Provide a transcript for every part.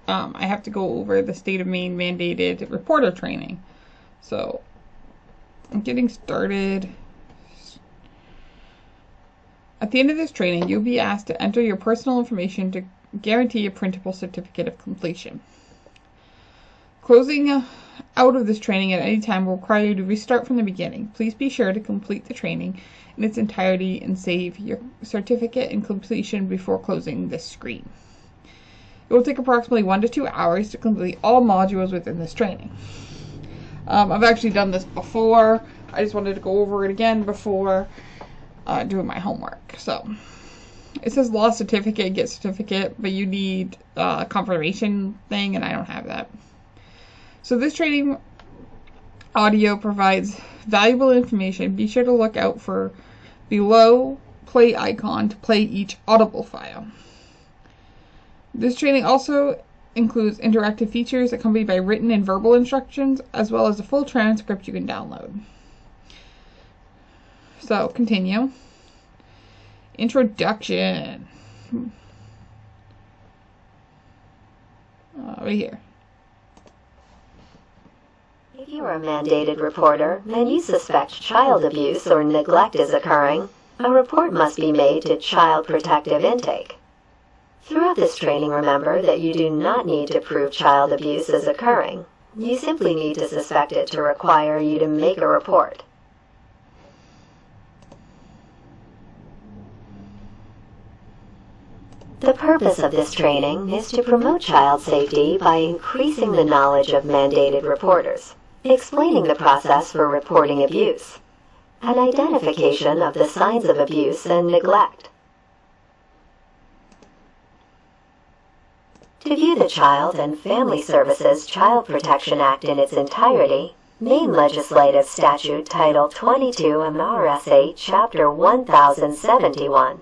and I have to go over the state of Maine mandated reporter training. So I'm getting started. At the end of this training, you'll be asked to enter your personal information to guarantee a printable certificate of completion. Closing out of this training at any time will require you to restart from the beginning. Please be sure to complete the training in its entirety and save your certificate and completion before closing this screen. It will take approximately 1 to 2 hours to complete all modules within this training. I've actually done this before. I just wanted to go over it again before doing my homework. So it says lost certificate, get certificate, but you need a confirmation thing, and I don't have that. So this training audio provides valuable information. Be sure to look out for the below play icon to play each audible file. This training also includes interactive features accompanied by written and verbal instructions, as well as a full transcript you can download. So, continue. Introduction. Right here. If you are a mandated reporter and you suspect child abuse or neglect is occurring, a report must be made to Child Protective Intake. Throughout this training, remember that you do not need to prove child abuse is occurring. You simply need to suspect it to require you to make a report. The purpose of this training is to promote child safety by increasing the knowledge of mandated reporters, explaining the process for reporting abuse, and identification of the signs of abuse and neglect. To view the Child and Family Services Child Protection Act in its entirety, Maine Legislative Statute Title 22 MRSA Chapter 1071,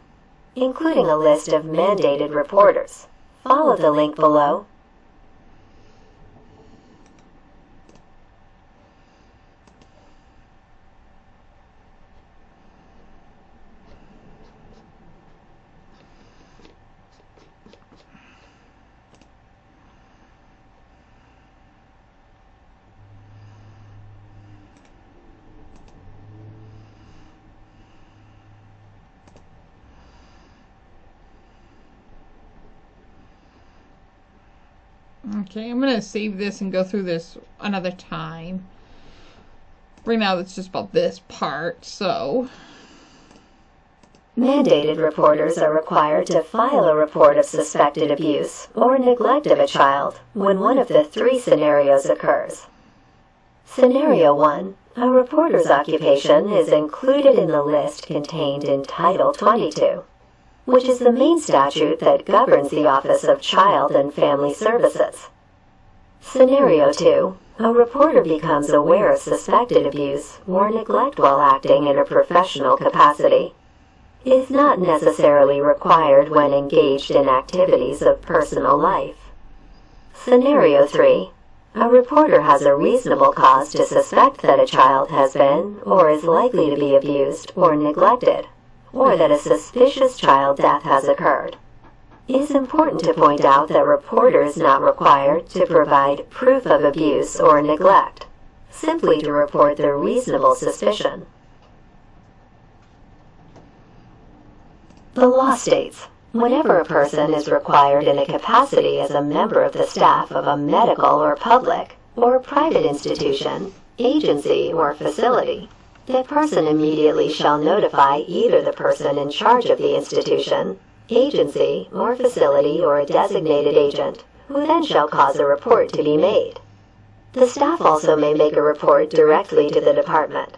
including a list of mandated reporters. Follow the link below. Okay, I'm going to save this and go through this another time. Right now, it's just about this part, so... Mandated reporters are required to file a report of suspected abuse or neglect of a child when one of the 3 scenarios occurs. Scenario 1. A reporter's occupation is included in the list contained in Title 22, which is the Maine statute that governs the Office of Child and Family Services. Scenario 2. A reporter becomes aware of suspected abuse or neglect while acting in a professional capacity. It is not necessarily required when engaged in activities of personal life. Scenario 3. A reporter has a reasonable cause to suspect that a child has been or is likely to be abused or neglected, or that a suspicious child death has occurred. It is important to point out that reporter is not required to provide proof of abuse or neglect, simply to report the reasonable suspicion. The law states, whenever a person is required in a capacity as a member of the staff of a medical or public or private institution, agency, or facility, the person immediately shall notify either the person in charge of the institution, agency, or facility, or a designated agent, who then shall cause a report to be made. The staff also may make a report directly to the department.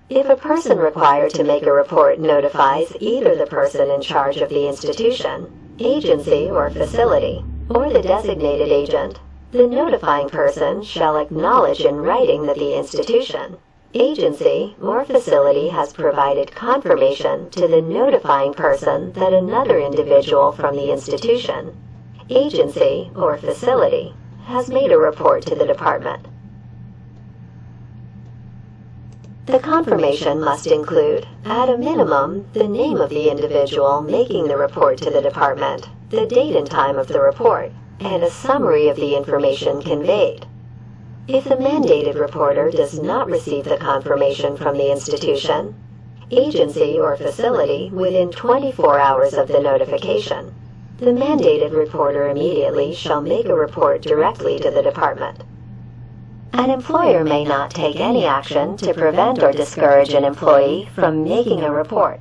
If a person required to make a report notifies either the person in charge of the institution, agency, or facility, or the designated agent, the notifying person shall acknowledge in writing that the institution, agency, or facility has provided confirmation to the notifying person that another individual from the institution, agency, or facility has made a report to the department. The confirmation must include, at a minimum, the name of the individual making the report to the department, the date and time of the report, and a summary of the information conveyed. If the mandated reporter does not receive the confirmation from the institution, agency, or facility within 24 hours of the notification, the mandated reporter immediately shall make a report directly to the department. An employer may not take any action to prevent or discourage an employee from making a report.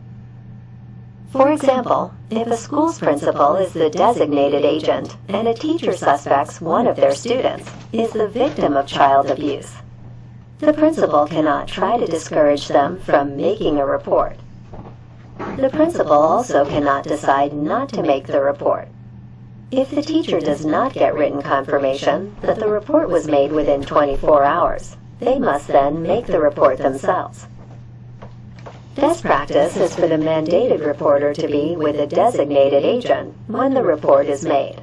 For example, if a school's principal is the designated agent and a teacher suspects one of their students is the victim of child abuse, the principal cannot try to discourage them from making a report. The principal also cannot decide not to make the report. If the teacher does not get written confirmation that the report was made within 24 hours, they must then make the report themselves. Best practice is for the mandated reporter to be with a designated agent when the report is made.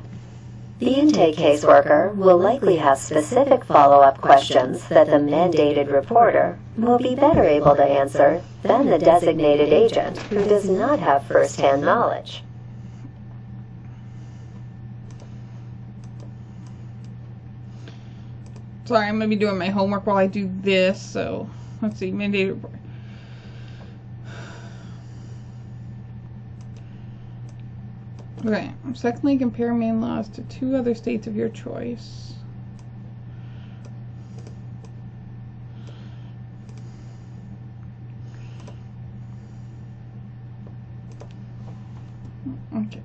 The intake caseworker will likely have specific follow-up questions that the mandated reporter will be better able to answer than the designated agent who does not have first-hand knowledge. Sorry, I'm going to be doing my homework while I do this, so let's see, mandated report. Okay, secondly, compare Maine laws to 2 other states of your choice. Okay.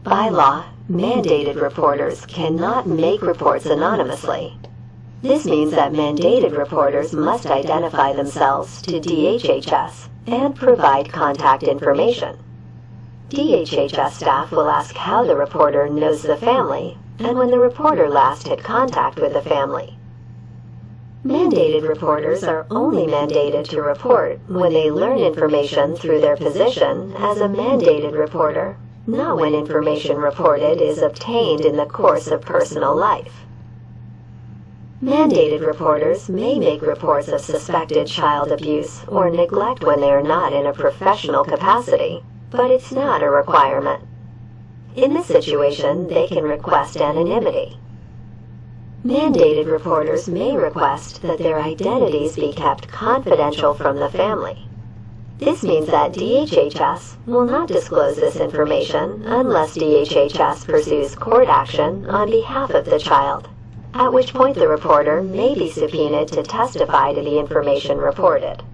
By law, mandated reporters cannot make reports anonymously. This means that mandated reporters must identify themselves to DHHS and provide contact information. DHHS staff will ask how the reporter knows the family and when the reporter last had contact with the family. Mandated reporters are only mandated to report when they learn information through their position as a mandated reporter, not when information reported is obtained in the course of personal life. Mandated reporters may make reports of suspected child abuse or neglect when they are not in a professional capacity, but it's not a requirement. In this situation, they can request anonymity. Mandated reporters may request that their identities be kept confidential from the family. This means that DHHS will not disclose this information unless DHHS pursues court action on behalf of the child, at which point the reporter may be subpoenaed to testify to the information reported.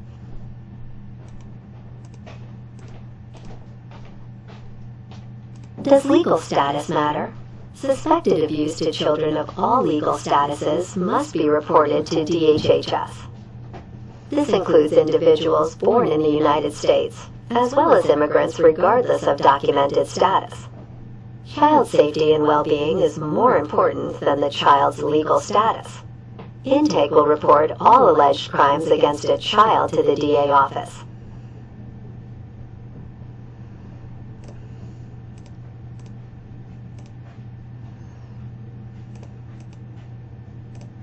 Does legal status matter? Suspected abuse to children of all legal statuses must be reported to DHHS. This includes individuals born in the United States, as well as immigrants regardless of documented status. Child safety and well-being is more important than the child's legal status. Intake will report all alleged crimes against a child to the DA office.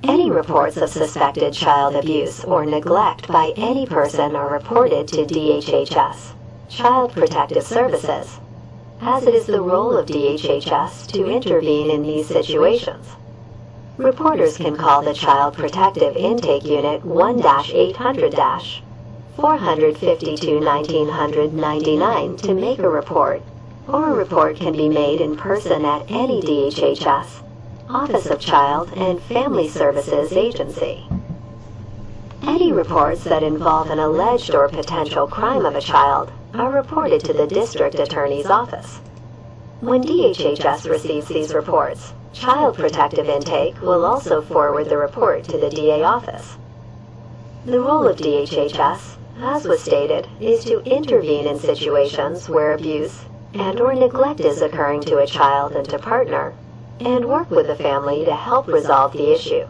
Any reports of suspected child abuse or neglect by any person are reported to DHHS, Child Protective Services, as it is the role of DHHS to intervene in these situations. Reporters can call the Child Protective Intake Unit 1-800-452-1999 to make a report, or a report can be made in person at any DHHS, Office of Child and Family Services Agency. Any reports that involve an alleged or potential crime of a child are reported to the District Attorney's Office. When DHHS receives these reports, Child Protective Intake will also forward the report to the DA office. The role of DHHS, as was stated, is to intervene in situations where abuse and/or neglect is occurring to a child and to partner, and work with the family to help resolve the issue.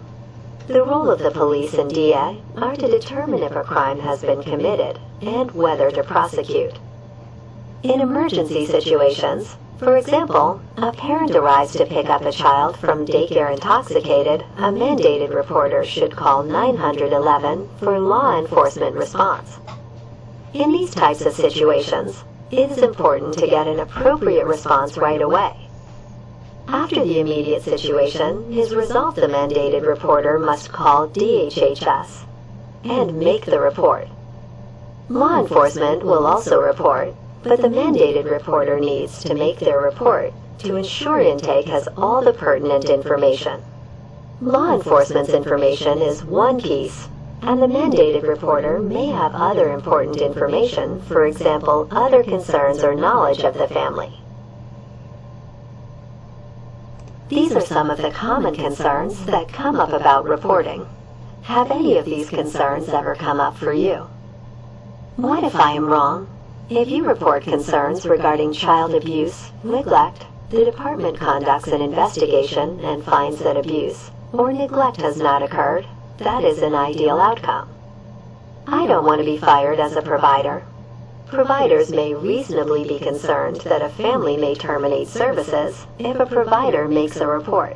The role of the police and DA are to determine if a crime has been committed and whether to prosecute. In emergency situations, for example, a parent arrives to pick up a child from daycare intoxicated, a mandated reporter should call 911 for law enforcement response. In these types of situations, it is important to get an appropriate response right away. After the immediate situation is resolved, the mandated reporter must call DHHS and make the report. Law enforcement will also report, but the mandated reporter needs to make their report to ensure intake has all the pertinent information. Law enforcement's information is one piece, and the mandated reporter may have other important information, for example, other concerns or knowledge of the family. These are some of the common concerns that come up about reporting. Have any of these concerns ever come up for you? What if I am wrong? If you report concerns regarding child abuse, neglect, the department conducts an investigation and finds that abuse or neglect has not occurred. That is an ideal outcome. I don't want to be fired as a provider. Providers may reasonably be concerned that a family may terminate services if a provider makes a report.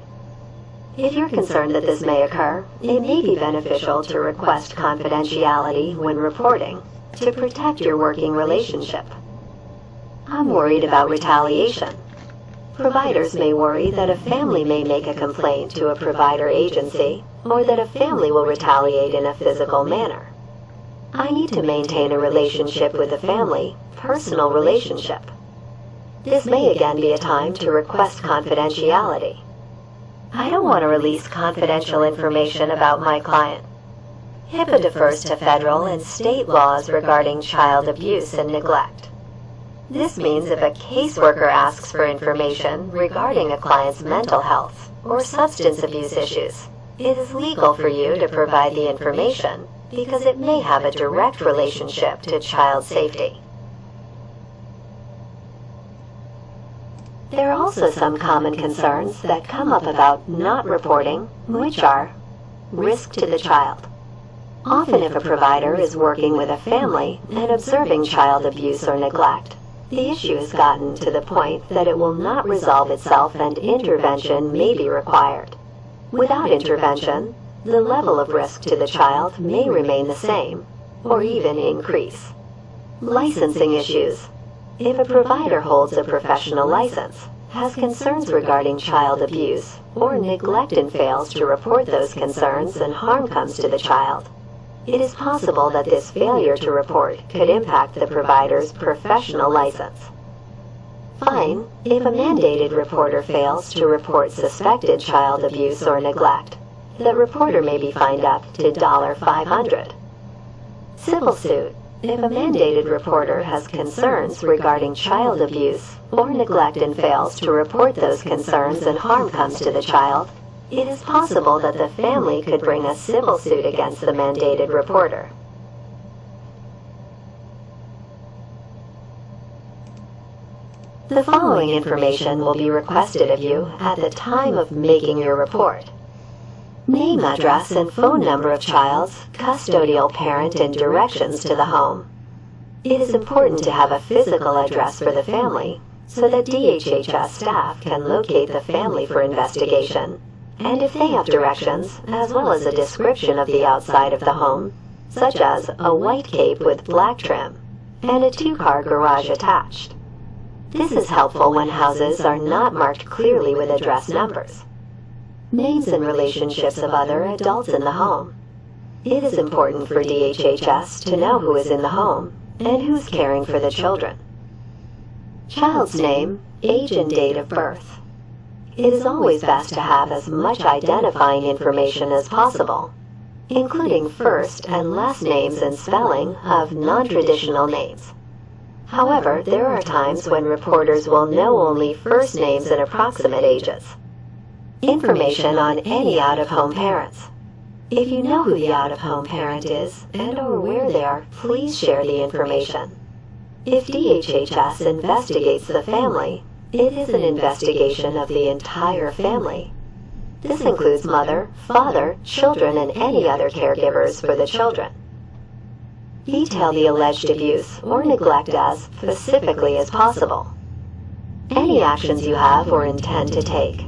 If you're concerned that this may occur, it may be beneficial to request confidentiality when reporting to protect your working relationship. I'm worried about retaliation. Providers may worry that a family may make a complaint to a provider agency or that a family will retaliate in a physical manner. I need to maintain a relationship with the family, personal relationship. This may again be a time to request confidentiality. I don't want to release confidential information about my client. HIPAA defers to federal and state laws regarding child abuse and neglect. This means if a caseworker asks for information regarding a client's mental health or substance abuse issues, it is legal for you to provide the information because it may have a direct relationship to child safety. There are also some common concerns that come up about not reporting, which are risk to the child. Often if a provider is working with a family and observing child abuse or neglect, the issue has gotten to the point that it will not resolve itself and intervention may be required. Without intervention, the level of risk to the child may remain the same or even increase. Licensing issues. If a provider holds a professional license, has concerns regarding child abuse or neglect and fails to report those concerns and harm comes to the child, it is possible that this failure to report could impact the provider's professional license. Fine, if a mandated reporter fails to report suspected child abuse or neglect, the reporter may be fined up to $500. Civil suit. If a mandated reporter has concerns regarding child abuse or neglect and fails to report those concerns and harm comes to the child, it is possible that the family could bring a civil suit against the mandated reporter. The following information will be requested of you at the time of making your report. Name, address, and phone number of child's custodial parent and directions to the home. It is important to have a physical address for the family so that DHHS staff can locate the family for investigation, and if they have directions, as well as a description of the outside of the home, such as a white cape with black trim and a 2-car garage attached. This is helpful when houses are not marked clearly with address numbers. Names and relationships of other adults in the home. It is important for DHHS to know who is in the home and who's caring for the children. Child's name, age, and date of birth. It is always best to have as much identifying information as possible, including first and last names and spelling of non-traditional names. However, there are times when reporters will know only first names and approximate ages. Information on any out-of-home parents. If you know who the out-of-home parent is and or where they are, please share the information. If DHHS investigates the family, it is an investigation of the entire family. This includes mother, father, children, and any other caregivers for the children. Detail the alleged abuse or neglect as specifically as possible. Any actions you have or intend to take.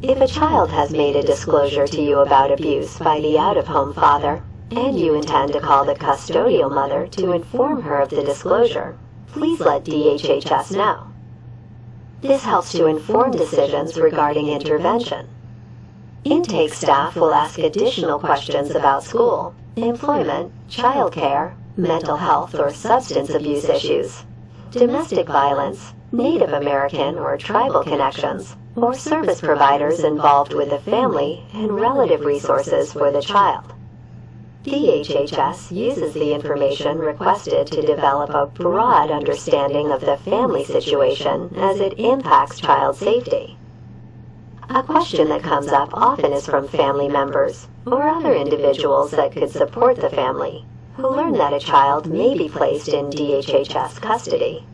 If a child has made a disclosure to you about abuse by the out-of-home father, and you intend to call the custodial mother to inform her of the disclosure, please let DHHS know. This helps to inform decisions regarding intervention. Intake staff will ask additional questions about school, employment, childcare, mental health or substance abuse issues, domestic violence, Native American or tribal connections, or service providers involved with the family and relative resources for the child. DHHS uses the information requested to develop a broad understanding of the family situation as it impacts child safety. A question that comes up often is from family members or other individuals that could support the family who learn that a child may be placed in DHHS custody.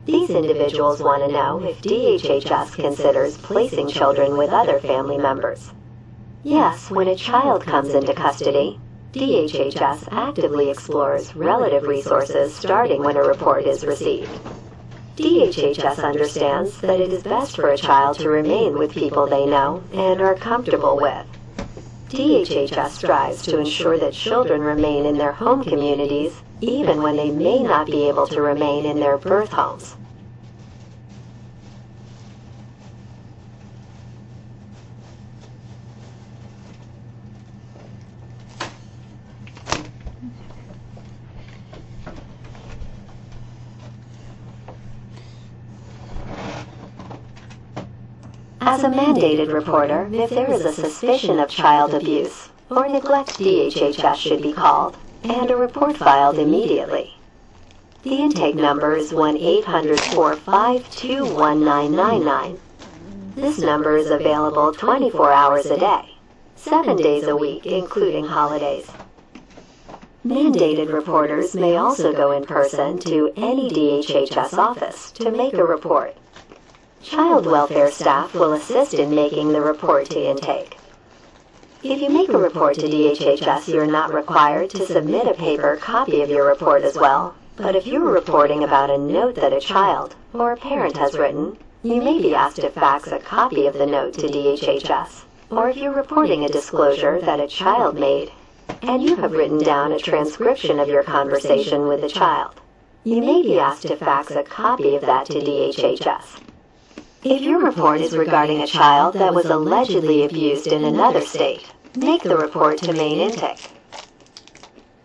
These individuals want to know if DHHS considers placing children with other family members. Yes, when a child comes into custody, DHHS actively explores relative resources starting when a report is received. DHHS understands that it is best for a child to remain with people they know and are comfortable with. DHHS strives to ensure that children remain in their home communities even when they may not be able to remain in their birth homes. As a mandated reporter, if there is a suspicion of child abuse or neglect, DHHS should be called and a report filed immediately. The intake number is 1-800-452-1999. This number is available 24 hours a day, 7 days a week, including holidays. Mandated reporters may also go in person to any DHHS office to make a report. Child welfare staff will assist in making the report to intake. If you make a report to DHHS, you are not required to submit a paper copy of your report as well. But if you are reporting about a note that a child or a parent has written, you may be asked to fax a copy of the note to DHHS. Or if you're reporting a disclosure that a child made, and you have written down a transcription of your conversation with the child, you may be asked to fax a copy of that to DHHS. If your report is regarding a child that was allegedly abused in another state, make the report to Maine Intake.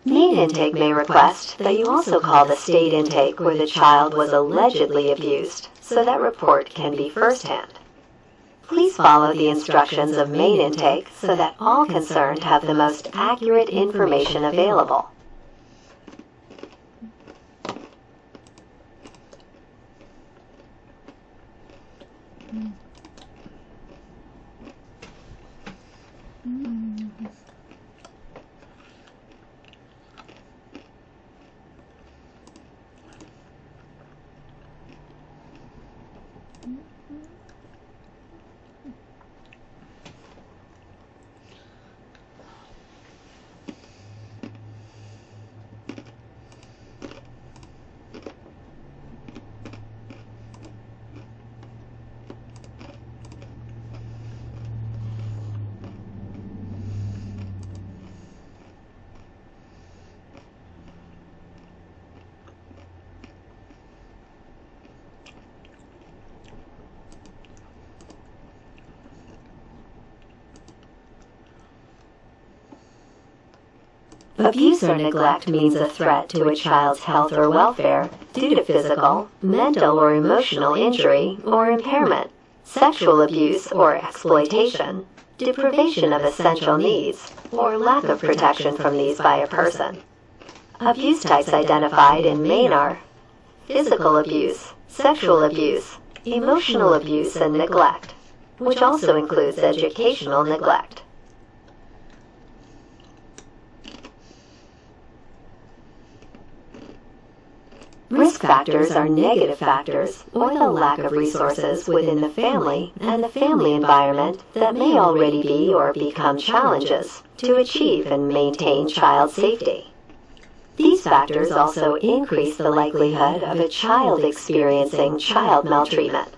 Maine Intake may request that you also call the state intake where the child was allegedly abused, so that report can be firsthand. Please follow the instructions of Maine Intake so that all concerned have the most accurate information available. Abuse or neglect means a threat to a child's health or welfare due to physical, mental, or emotional injury or impairment, sexual abuse or exploitation, deprivation of essential needs, or lack of protection from these by a person. Abuse types identified in Maine are physical abuse, sexual abuse, emotional abuse, and neglect, which also includes educational neglect. Risk factors are negative factors, or the lack of resources within the family and the family environment that may already be or become challenges to achieve and maintain child safety. These factors also increase the likelihood of a child experiencing child maltreatment.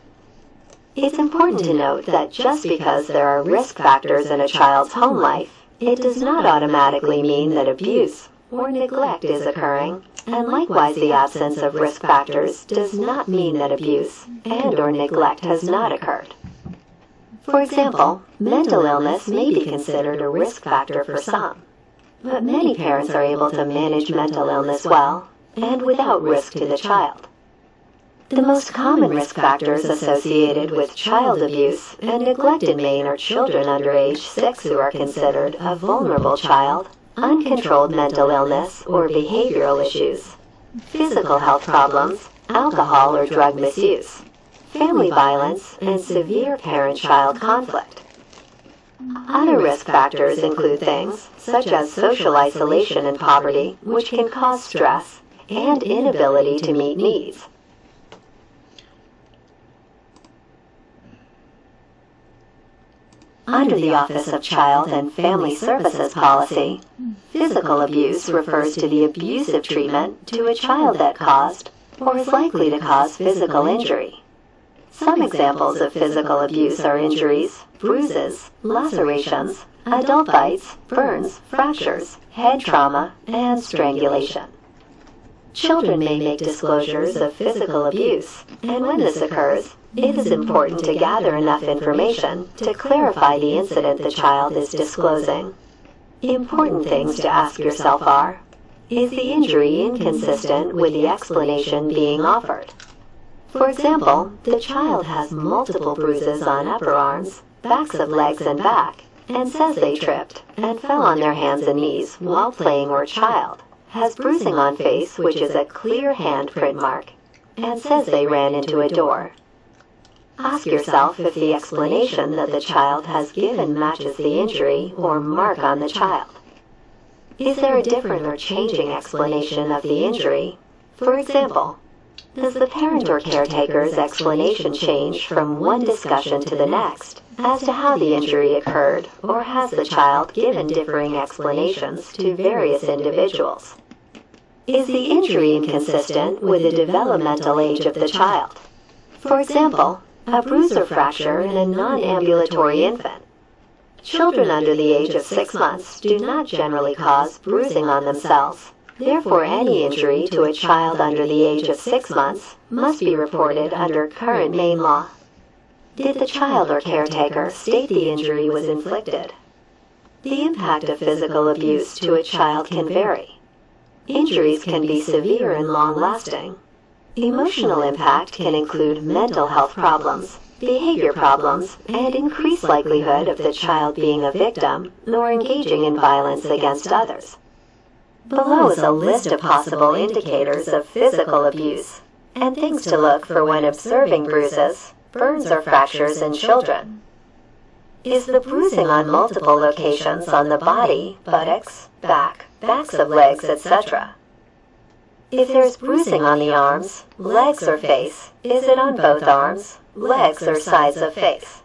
It's important to note that just because there are risk factors in a child's home life, it does not automatically mean that abuse or neglect is occurring, and likewise the absence of risk factors does not mean that abuse and/or neglect has not occurred. For example, mental illness may be considered a risk factor for some, but many parents are able to manage mental illness well and without risk to the child. The most common risk factors associated with child abuse and neglect in Maine are children under age 6 who are considered a vulnerable child, uncontrolled mental illness or behavioral issues, physical health problems, alcohol or drug misuse, family violence, and severe parent-child conflict. Other risk factors include things such as social isolation and poverty, which can cause stress and inability to meet needs. Under the Office of Child and Family Services policy, physical abuse refers to the abusive treatment to a child that caused or is likely to cause physical injury. Some examples of physical abuse are injuries, bruises, lacerations, adult bites, burns, fractures, head trauma, and strangulation. Children may make disclosures of physical abuse, and when this occurs, it is important to gather enough information to clarify the incident the child is disclosing. Important things to ask yourself are, is the injury inconsistent with the explanation being offered? For example, the child has multiple bruises on upper arms, backs of legs and back, and says they tripped and fell on their hands and knees while playing, or child has bruising on face which is a clear handprint mark, and says they ran into a door. Ask yourself if the explanation that the child has given matches the injury or mark on the child. Is there a different or changing explanation of the injury? For example, does the parent or caretaker's explanation change from one discussion to the next as to how the injury occurred, or has the child given differing explanations to various individuals? Is the injury inconsistent with the developmental age of the child? For example, a bruise or fracture in a non-ambulatory infant. Children under the age of 6 months do not generally cause bruising on themselves. Therefore, any injury to a child under the age of 6 months must be reported under current Maine law. Did the child or caretaker state the injury was inflicted? The impact of physical abuse to a child can vary. Injuries can be severe and long-lasting. Emotional impact can include mental health problems, behavior problems, and increased likelihood of the child being a victim or engaging in violence against others. Below is a list of possible indicators of physical abuse and things to look for when observing bruises, burns, or fractures in children. Is the bruising on multiple locations on the body, buttocks, back, backs of legs, etc.? If there's bruising on the arms, legs, or face, is it on both arms, legs, or sides of face?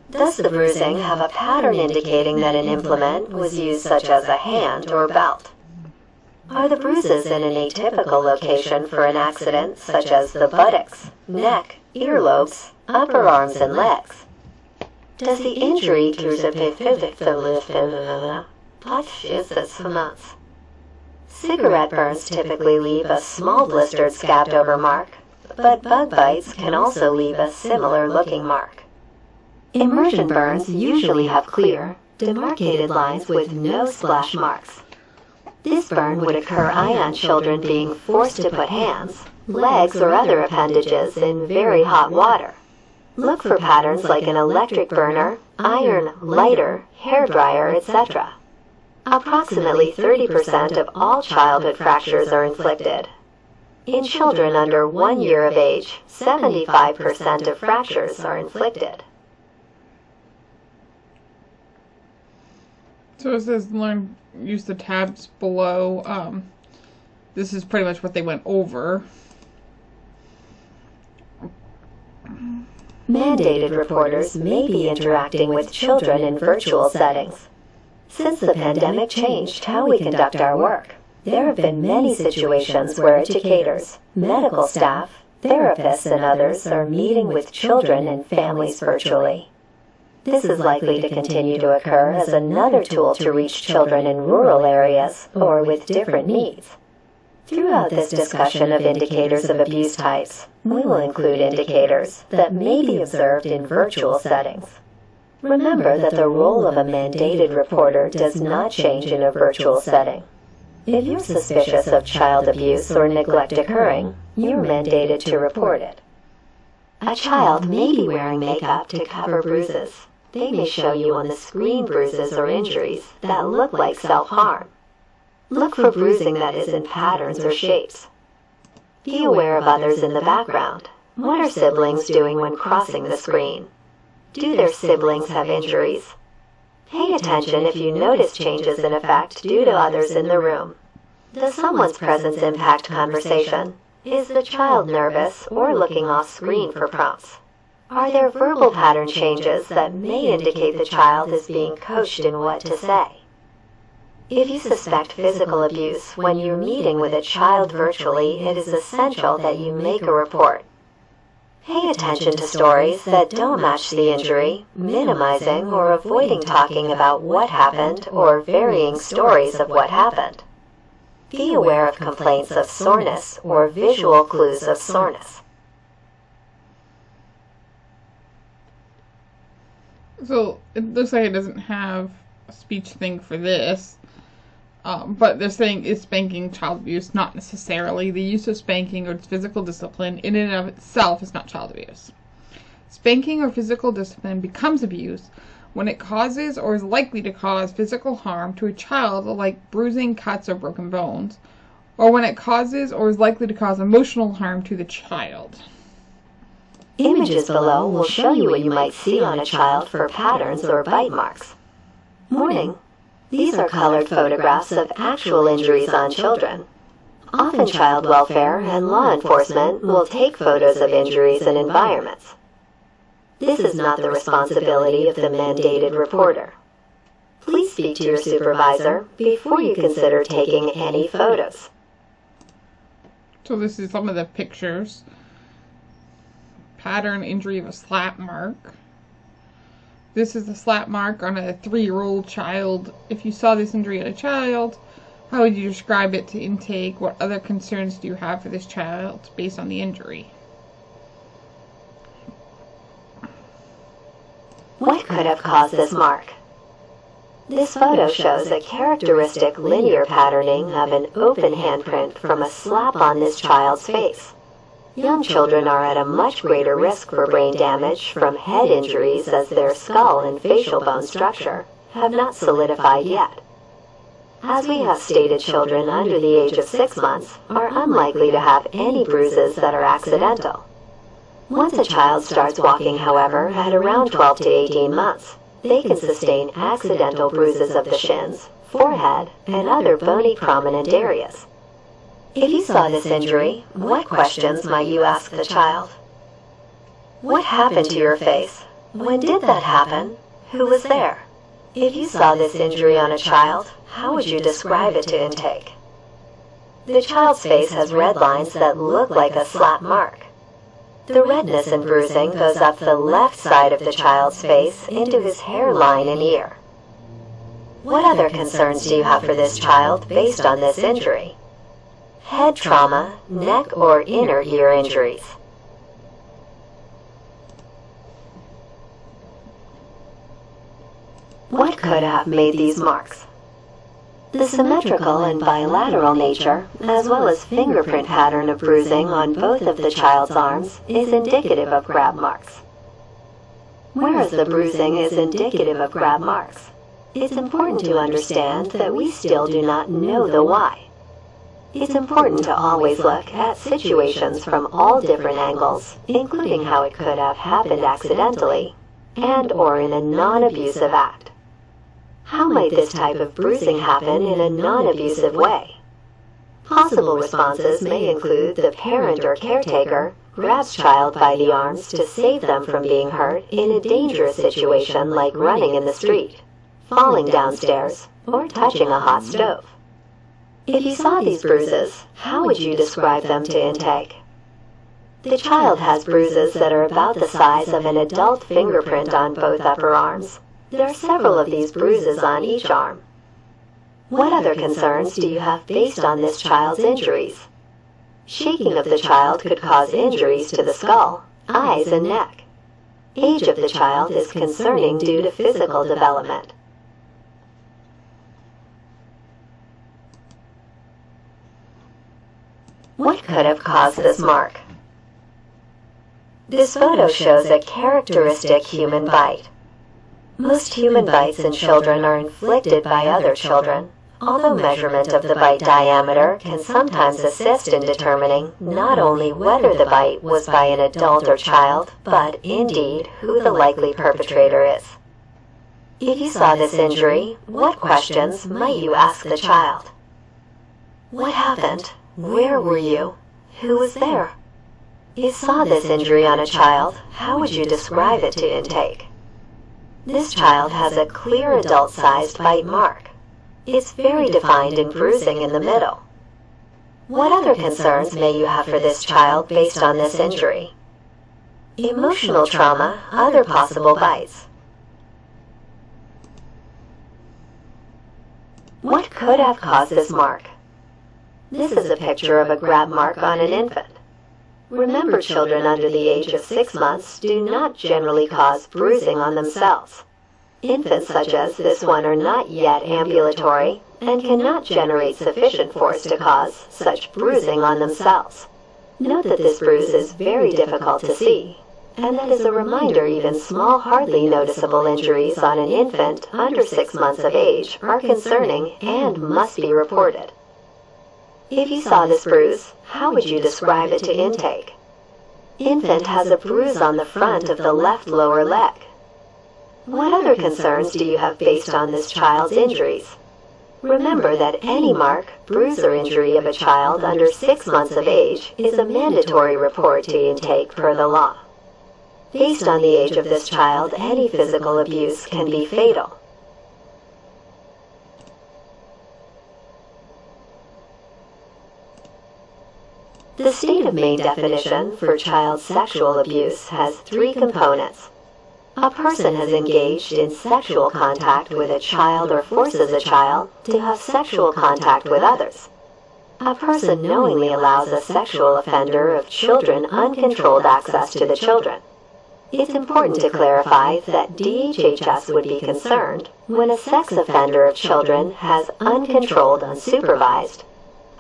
Does the bruising have a pattern indicating that an implement was used, such as a hand or belt? Are the bruises in an atypical location for an accident, such as the buttocks, neck, earlobes, upper arms, and legs? Does the injury Cigarette burns typically leave a small blistered scabbed over mark, but bug bites can also leave a similar looking mark. Immersion burns usually have clear, demarcated lines with no splash marks. This burn would occur on children being forced to put hands, legs, or other appendages in very hot water. Look for patterns like an electric burner, iron, lighter, hairdryer, etc. Approximately 30% of all childhood fractures are inflicted. In children under 1 year of age, 75% of fractures are inflicted. So it says use the tabs below. This is pretty much what they went over. Mandated reporters may be interacting with children in virtual settings. Since the pandemic changed how we conduct our work, There have been many situations where educators, medical staff, therapists, and others are meeting with children and families virtually. This is likely to continue to occur as another tool to reach children in rural areas or with different needs. Throughout this discussion of indicators of abuse types, we will include indicators that may be observed in virtual settings. Remember that the role of a mandated reporter does not change in a virtual setting. If you're suspicious of child abuse or neglect occurring, you're mandated to report it. A child may be wearing makeup to cover bruises. They may show you on the screen bruises or injuries that look like self-harm. Look for bruising that is in patterns or shapes. Be aware of others in the background. What are siblings doing when crossing the screen? Do their siblings have injuries? Pay attention if you notice changes in effect due to others in the room. Does someone's presence impact conversation? Is the child nervous or looking off screen for prompts? Are there verbal pattern changes that may indicate the child is being coached in what to say? If you suspect physical abuse when you're meeting with a child virtually, it is essential that you make a report. Pay attention to stories that don't match the injury, minimizing or avoiding talking about what happened or varying stories of what happened. Be aware of complaints of soreness or visual clues of soreness. So it looks like it doesn't have a speech thing for this. But they're saying is spanking child abuse? Not necessarily. The use of spanking or physical discipline in and of itself is not child abuse. Spanking or physical discipline becomes abuse when it causes or is likely to cause physical harm to a child, like bruising, cuts, or broken bones, or when it causes or is likely to cause emotional harm to the child. Images below will show you what you might see on a child for patterns or bite marks. Warning: these are colored photographs of actual injuries on children. Often child welfare and law enforcement will take photos of injuries and environments. This is not the responsibility of the mandated reporter. Please speak to your supervisor before you consider taking any photos. So this is some of the pictures. Pattern injury of a slap mark. This is a slap mark on a 3-year-old child. If you saw this injury in a child, how would you describe it to intake? What other concerns do you have for this child based on the injury? What could have caused this mark? This photo shows a characteristic linear patterning of an open handprint from a slap on this child's face. Young children are at a much greater risk for brain damage from head injuries as their skull and facial bone structure have not solidified yet. As we have stated, children under the age of 6 months are unlikely to have any bruises that are accidental. Once a child starts walking, however, at around 12 to 18 months, they can sustain accidental bruises of the shins, forehead, and other bony prominent areas. If you saw this injury, what questions might you ask the child? What happened to your face? When did that happen? Who was there? If you saw this injury on a child, how would you describe it to intake? The child's face has red lines that look like a slap mark. The redness and bruising goes up the left side of the child's face into his hairline and ear. What other concerns do you have for this child based on this injury? Head trauma, neck or inner ear injuries. What could have made these marks? The symmetrical and bilateral nature, as well as fingerprint pattern of bruising on both of the child's arms, is indicative of grab marks. Whereas the bruising is indicative of grab marks, it's important to understand that we still do not know the why. It's important to always look at situations from all different angles, including how it could have happened accidentally and or in a non-abusive act. How might this type of bruising happen in a non-abusive way? Possible responses may include the parent or caretaker grabs child by the arms to save them from being hurt in a dangerous situation like running in the street, falling downstairs, or touching a hot stove. If you saw these bruises, how would you describe them to intake? The child has bruises that are about the size of an adult fingerprint on both upper arms. There are several of these bruises on each arm. What other concerns do you have based on this child's injuries? Shaking of the child could cause injuries to the skull, eyes, and neck. Age of the child is concerning due to physical development. What could have caused this mark? This photo shows a characteristic human bite. Most human bites in children are inflicted by other children, although measurement of the bite diameter can sometimes assist in determining not only whether the bite was by an adult or child, but indeed who the likely perpetrator is. If you saw this injury, what questions might you ask the child? What happened? Where were you? Who was there? If you saw this injury on a child, how would you describe it to intake? This child has a clear adult-sized bite mark. It's very defined in bruising in the middle. What other concerns may you have for this child based on this injury? Emotional trauma, other possible bites. What could have caused this mark? This is a picture of a grab mark on an infant. Remember, children under the age of 6 months do not generally cause bruising on themselves. Infants such as this one are not yet ambulatory and cannot generate sufficient force to cause such bruising on themselves. Note that this bruise is very difficult to see, and that is a reminder even small, hardly noticeable injuries on an infant under 6 months of age are concerning and must be reported. If you saw this bruise, how would you describe it to intake? Infant has a bruise on the front of the left lower leg. What other concerns do you have based on this child's injuries? Remember that any mark, bruise, or injury of a child under 6 months of age is a mandatory report to intake per the law. Based on the age of this child, any physical abuse can be fatal. The state of Maine definition for child sexual abuse has 3 components. A person has engaged in sexual contact with a child or forces a child to have sexual contact with others. A person knowingly allows a sexual offender of children uncontrolled access to the children. It's important to clarify that DHHS would be concerned when a sex offender of children has uncontrolled, unsupervised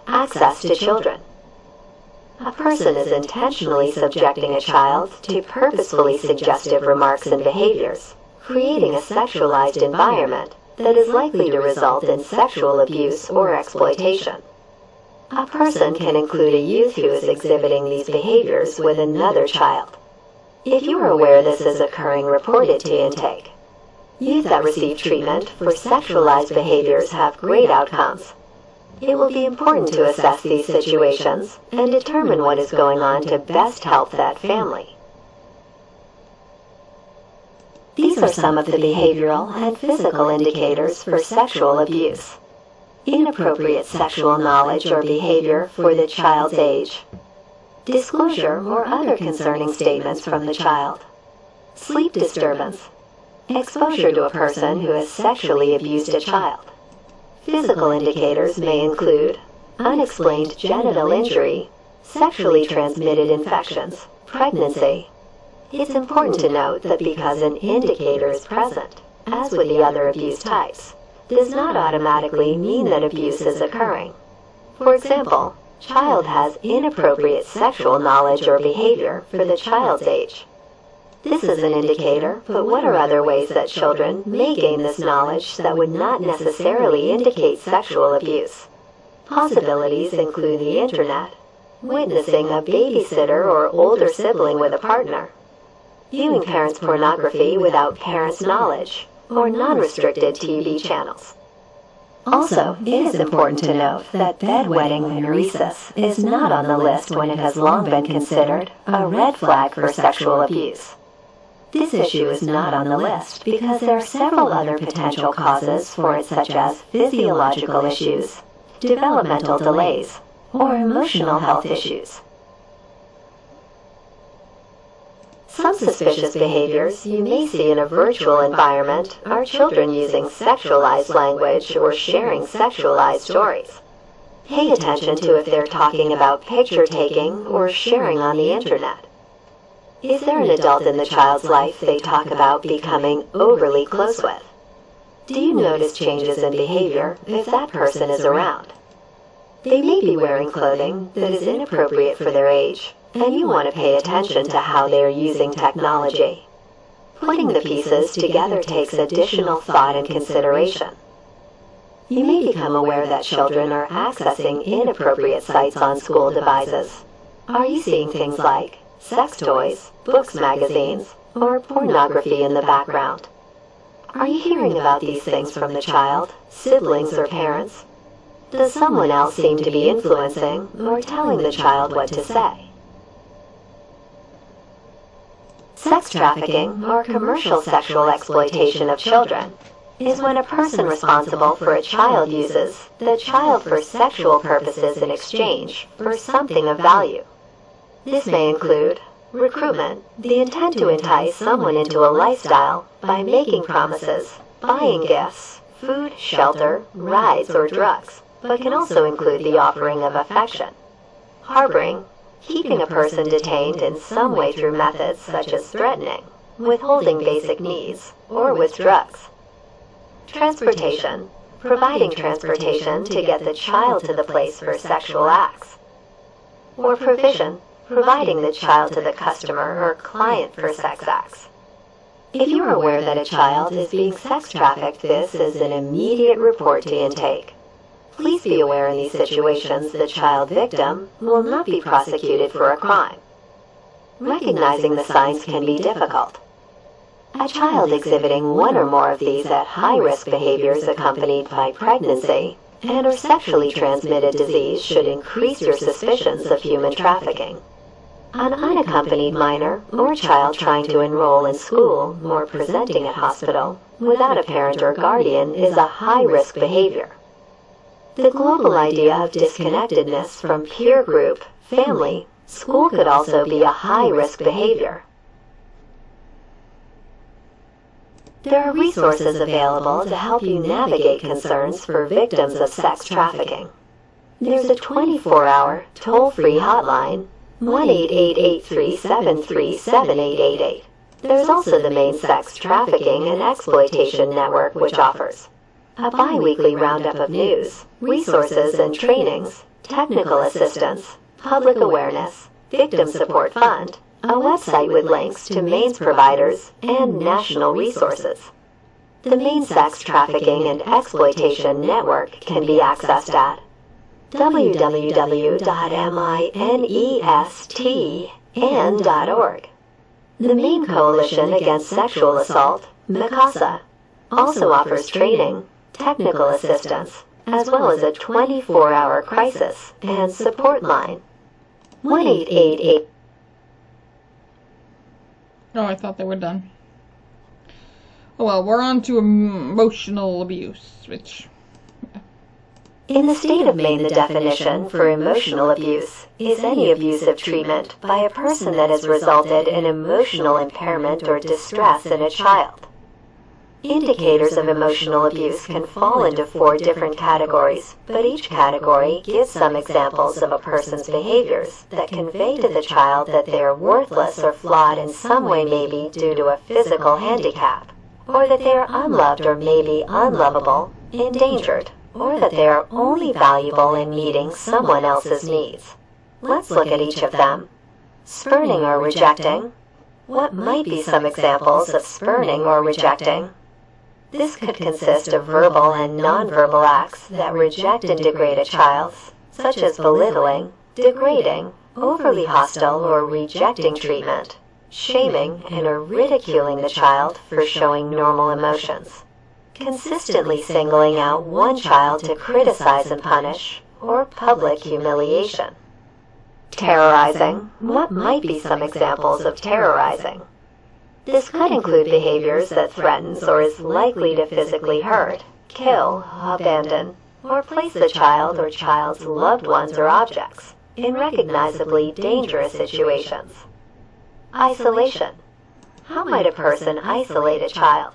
access to children. A person is intentionally subjecting a child to purposefully suggestive remarks and behaviors, creating a sexualized environment that is likely to result in sexual abuse or exploitation. A person can include a youth who is exhibiting these behaviors with another child. If you are aware this is occurring, report it to intake. Youth that receive treatment for sexualized behaviors have great outcomes. It will be important to assess these situations and determine what is going on to best help that family. These are some of the behavioral and physical indicators for sexual abuse. Inappropriate sexual knowledge or behavior for the child's age. Disclosure or other concerning statements from the child. Sleep disturbance. Exposure to a person who has sexually abused a child. Physical indicators may include unexplained genital injury, sexually transmitted infections, pregnancy. It's important to note that because an indicator is present, as with the other abuse types, does not automatically mean that abuse is occurring. For example, child has inappropriate sexual knowledge or behavior for the child's age. This is an indicator, but what are other ways that children may gain this knowledge that would not necessarily indicate sexual abuse? Possibilities include the internet, witnessing a babysitter or older sibling with a partner, viewing parents' pornography without parents' knowledge, or non-restricted TV channels. Also, it is important to note that bedwetting when rhesus is not on the list when it has long been considered a red flag for sexual abuse. This issue is not on the list because there are several other potential causes for it, such as physiological issues, developmental delays, or emotional health issues. Some suspicious behaviors you may see in a virtual environment are children using sexualized language or sharing sexualized stories. Pay attention to if they're talking about picture taking or sharing on the internet. Is there an adult in the child's life they talk about becoming overly close with? Do you notice changes in behavior if that person is around? They may be wearing clothing that is inappropriate for their age, and you want to pay attention to how they are using technology. Putting the pieces together takes additional thought and consideration. You may become aware that children are accessing inappropriate sites on school devices. Are you seeing things like sex toys, books, magazines, or pornography in the background? Are you hearing about these things from the child, siblings, or parents? Does someone else seem to be influencing or telling the child what to say? Sex trafficking, or commercial sexual exploitation of children, is when a person responsible for a child uses the child for sexual purposes in exchange for something of value. This may include recruitment, the intent to entice someone into a lifestyle by making promises, buying gifts, food, shelter, rides, or drugs, but can also include the offering of affection. Harboring, keeping a person detained in some way through methods such as threatening, withholding basic needs, or with drugs. Transportation, providing transportation to get the child to the place for sexual acts. Or provision, providing the child to the customer or client for sex acts. If you are aware that a child is being sex trafficked, this is an immediate report to intake. Please be aware in these situations the child victim will not be prosecuted for a crime. Recognizing the signs can be difficult. A child exhibiting one or more of these at high-risk behaviors accompanied by pregnancy and or sexually transmitted disease should increase your suspicions of human trafficking. An unaccompanied minor or child trying to enroll in school or presenting at hospital without a parent or guardian is a high-risk behavior. The global idea of disconnectedness from peer group, family, school could also be a high-risk behavior. There are resources available to help you navigate concerns for victims of sex trafficking. There's a 24-hour, toll-free hotline, 1-888-373-7888. There's also the Maine Sex Trafficking and Exploitation Network, which offers a bi-weekly roundup of news, resources and trainings, technical assistance, public awareness, victim support fund, a website with links to Maine's providers and national resources. The Maine Sex Trafficking and Exploitation Network can be accessed at www.minestn.org. The Maine Coalition Against Sexual Assault, MCASA, also offers training, technical assistance, as well as a 24-hour crisis and support line. 1-888. Oh, I thought they were done. Oh well, we're on to emotional abuse, which... In the state of Maine, the definition for emotional abuse is any abusive treatment by a person that has resulted in emotional impairment or distress in a child. Indicators of emotional abuse can fall into 4 different categories, but each category gives some examples of a person's behaviors that convey to the child that they are worthless or flawed in some way, maybe due to a physical handicap, or that they are unloved or maybe unlovable, endangered, or that they are only valuable in meeting someone else's needs. Let's look at each of them. Spurning or rejecting. What might be some examples of spurning or rejecting? This could consist of verbal and nonverbal acts that reject and degrade a child, such as belittling, degrading, overly hostile or rejecting treatment, shaming and or ridiculing the child for showing normal emotions, consistently singling out one child to criticize and punish, or public humiliation. Terrorizing. What might be some examples of terrorizing? This could include behaviors that threatens or is likely to physically hurt, kill, abandon, or place the child or child's loved ones or objects in recognizably dangerous situations. Isolation. How might a person isolate a child?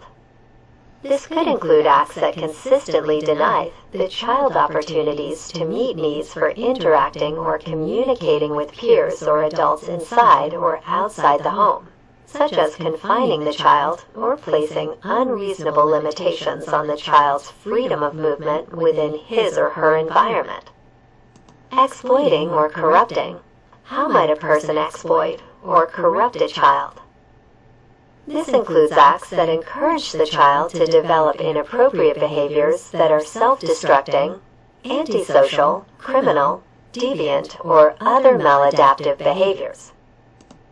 This could include acts that consistently deny the child opportunities to meet needs for interacting or communicating with peers or adults inside or outside the home, such as confining the child or placing unreasonable limitations on the child's freedom of movement within his or her environment. Exploiting or corrupting. How might a person exploit or corrupt a child? This includes acts that encourage the child to develop inappropriate behaviors that are self-destructing, antisocial, criminal, deviant, or other maladaptive behaviors.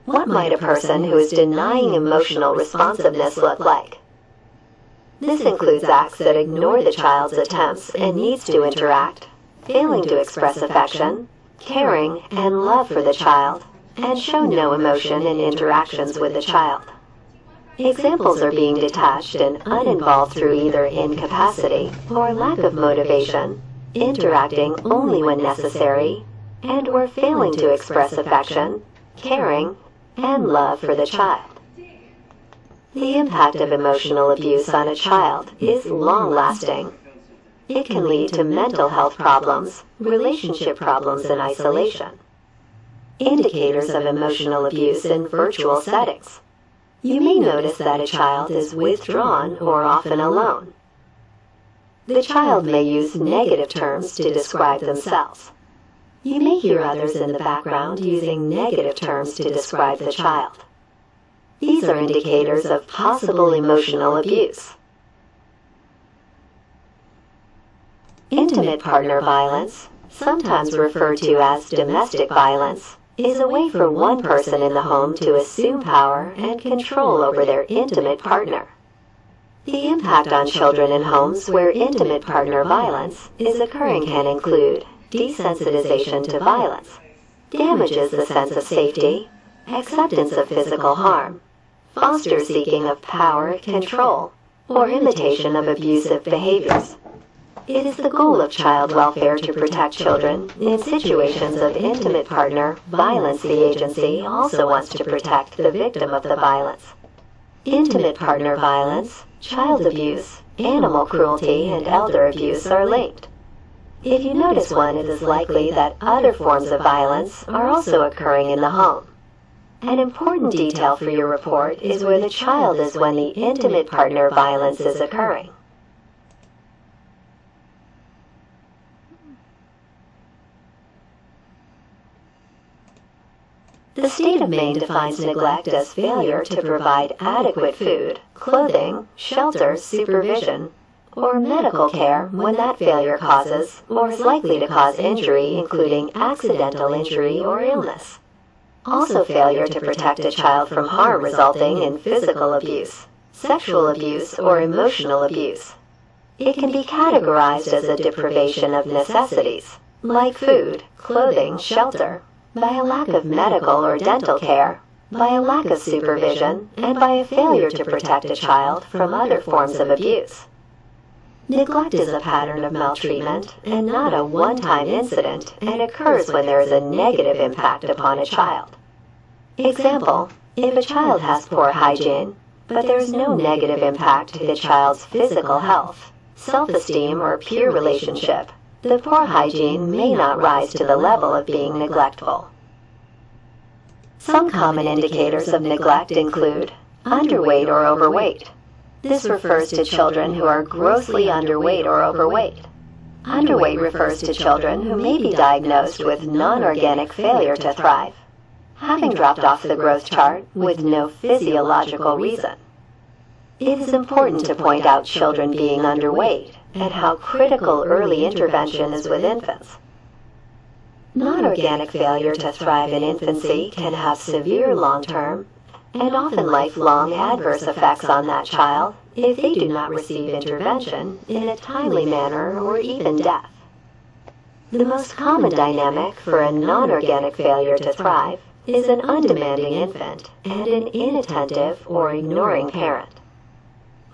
What might a person who is denying emotional responsiveness look like? This includes acts that ignore the child's attempts and needs to interact, failing to express affection, caring, and love for the child, and show no emotion in interactions with the child. Examples are being detached and uninvolved through either incapacity or lack of motivation, interacting only when necessary, and/or failing to express affection, caring, and love for the child. The impact of emotional abuse on a child is long-lasting. It can lead to mental health problems, relationship problems, and isolation. Indicators of emotional abuse in virtual settings. You may notice that a child is withdrawn or often alone. The child may use negative terms to describe themselves. You may hear others in the background using negative terms to describe the child. These are indicators of possible emotional abuse. Intimate partner violence, sometimes referred to as domestic violence, is a way for one person in the home to assume power and control over their intimate partner. The impact on children in homes where intimate partner violence is occurring can include desensitization to violence, damages the sense of safety, acceptance of physical harm, foster seeking of power, control, or imitation of abusive behaviors. It is the goal of child welfare to protect children in situations of intimate partner violence. The agency also wants to protect the victim of the violence. Intimate partner violence, child abuse, animal cruelty, and elder abuse are linked. If you notice one, it is likely that other forms of violence are also occurring in the home. An important detail for your report is where the child is when the intimate partner violence is occurring. The state of Maine defines neglect as failure to provide adequate food, clothing, shelter, supervision, or medical care when that failure causes or is likely to cause injury, including accidental injury or illness. Also, failure to protect a child from harm resulting in physical abuse, sexual abuse, or emotional abuse. It can be categorized as a deprivation of necessities, like food, clothing, shelter, by a lack of medical or dental care, by a lack of supervision, and by a failure to protect a child from other forms of abuse. Neglect is a pattern of maltreatment and not a one-time incident, and occurs when there is a negative impact upon a child. Example, if a child has poor hygiene, but there is no negative impact to the child's physical health, self-esteem, or peer relationship, the poor hygiene may not rise to the level of being neglectful. Some common indicators of neglect include underweight or overweight. This refers to children who are grossly underweight or overweight. Underweight refers to children who may be diagnosed with non-organic failure to thrive, having dropped off the growth chart with no physiological reason. It is important to point out children being underweight and how critical early intervention is with infants. Non-organic failure to thrive in infancy can have severe long-term and often lifelong adverse effects on that child if they do not receive intervention in a timely manner or even death. The most common dynamic for a non-organic failure to thrive is an undemanding infant and an inattentive or ignoring parent.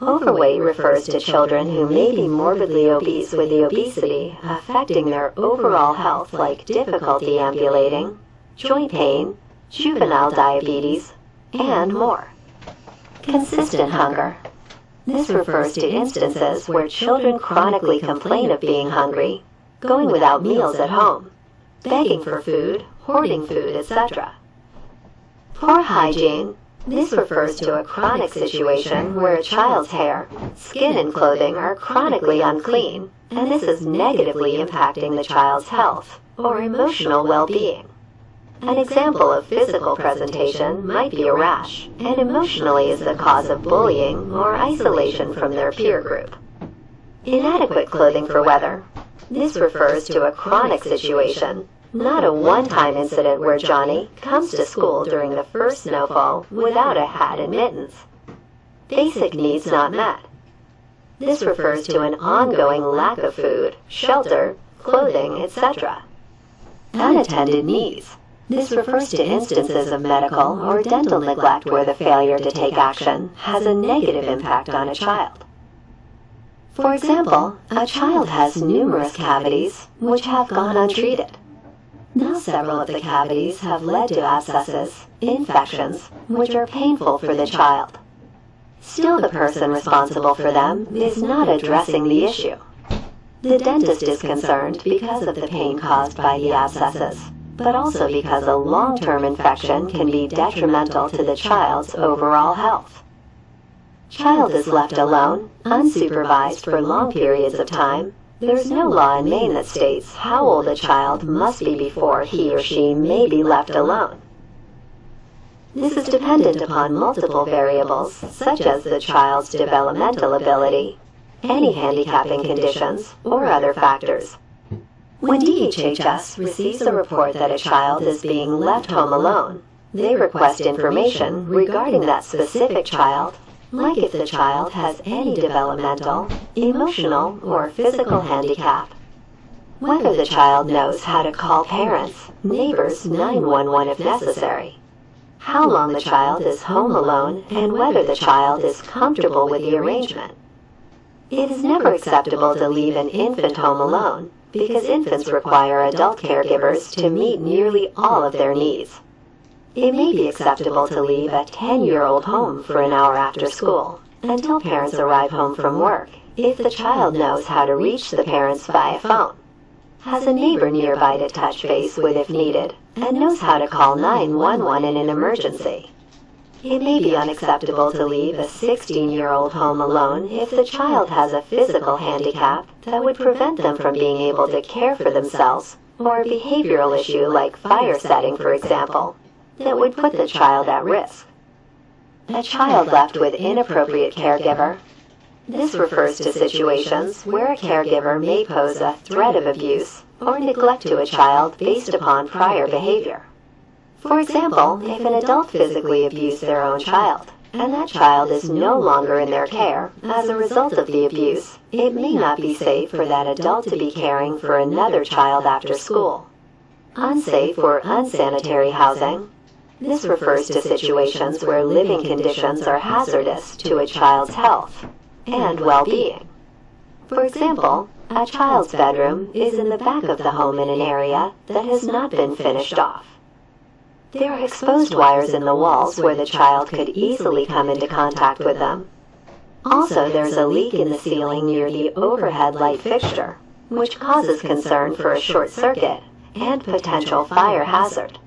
Overweight refers to children who may be morbidly obese with the obesity affecting their overall health, like difficulty ambulating, joint pain, juvenile diabetes, and more. Consistent hunger. This refers to instances where children chronically complain of being hungry, going without meals at home, begging for food, hoarding food, etc. Poor hygiene. This refers to a chronic situation where a child's hair, skin, and clothing are chronically unclean, and this is negatively impacting the child's health or emotional well-being. An example of physical presentation might be a rash, and emotionally is the cause of bullying or isolation from their peer group. Inadequate clothing for weather. This refers to a chronic situation, not a one-time incident where Johnny comes to school during the first snowfall without a hat and mittens. Basic needs not met. This refers to an ongoing lack of food, shelter, clothing, etc. Unattended needs. This refers to instances of medical or dental neglect where the failure to take action has a negative impact on a child. For example, a child has numerous cavities which have gone untreated. Now several of the cavities have led to abscesses, infections, which are painful for the child. Still, the person responsible for them is not addressing the issue. The dentist is concerned because of the pain caused by the abscesses, but also because a long-term infection can be detrimental to the child's overall health. Child is left alone, unsupervised for long periods of time. There is no law in Maine that states how old a child must be before he or she may be left alone. This is dependent upon multiple variables, such as the child's developmental ability, any handicapping conditions, or other factors. When DHHS receives a report that a child is being left home alone, they request information regarding that specific child, like if the child has any developmental, emotional, or physical handicap. Whether the child knows how to call parents, neighbors, 911 if necessary. How long the child is home alone and whether the child is comfortable with the arrangement. It is never acceptable to leave an infant home alone because infants require adult caregivers to meet nearly all of their needs. It may be acceptable to leave a 10-year-old home for an hour after school until parents arrive home from work if the child knows how to reach the parents via phone, has a neighbor nearby to touch base with if needed, and knows how to call 911 in an emergency. It may be unacceptable to leave a 16-year-old home alone if the child has a physical handicap that would prevent them from being able to care for themselves, or a behavioral issue like fire setting, for example, that would put the child at risk. A child left with inappropriate caregiver. This refers to situations where a caregiver may pose a threat of abuse or neglect to a child based upon prior behavior. For example, if an adult physically abused their own child, and that child is no longer in their care as a result of the abuse, it may not be safe for that adult to be caring for another child after school. Unsafe or unsanitary housing. This refers to situations where living conditions are hazardous to a child's health and well-being. For example, a child's bedroom is in the back of the home in an area that has not been finished off. There are exposed wires in the walls where the child could easily come into contact with them. Also, there's a leak in the ceiling near the overhead light fixture, which causes concern for a short circuit and potential fire hazard.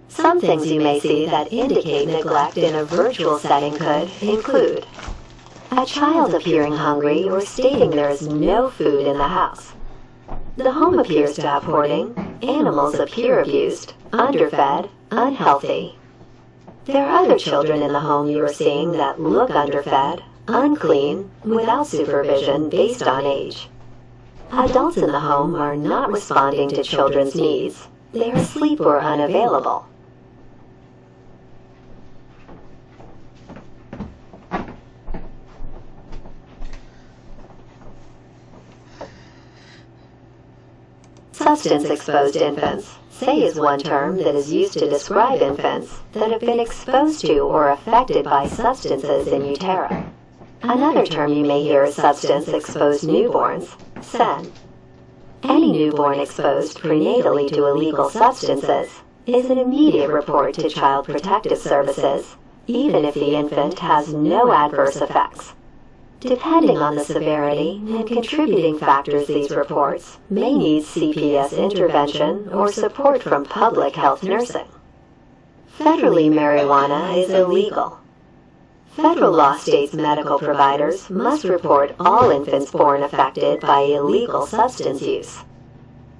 Some things you may see that indicate neglect in a virtual setting could include a child appearing hungry or stating there is no food in the house. The home appears to have hoarding, animals appear abused, underfed, unhealthy. There are other children in the home you are seeing that look underfed, unclean, without supervision based on age. Adults in the home are not responding to children's needs. They are asleep or unavailable. Substance-exposed infants, say, is one term that is used to describe infants that have been exposed to or affected by substances in utero. Another term you may hear is substance-exposed newborns, SEN. Any newborn exposed prenatally to illegal substances is an immediate report to Child Protective Services, even if the infant has no adverse effects. Depending on the severity and contributing factors, these reports may need CPS intervention or support from public health nursing. Federally, marijuana is illegal. Federal law states medical providers must report all infants born affected by illegal substance use.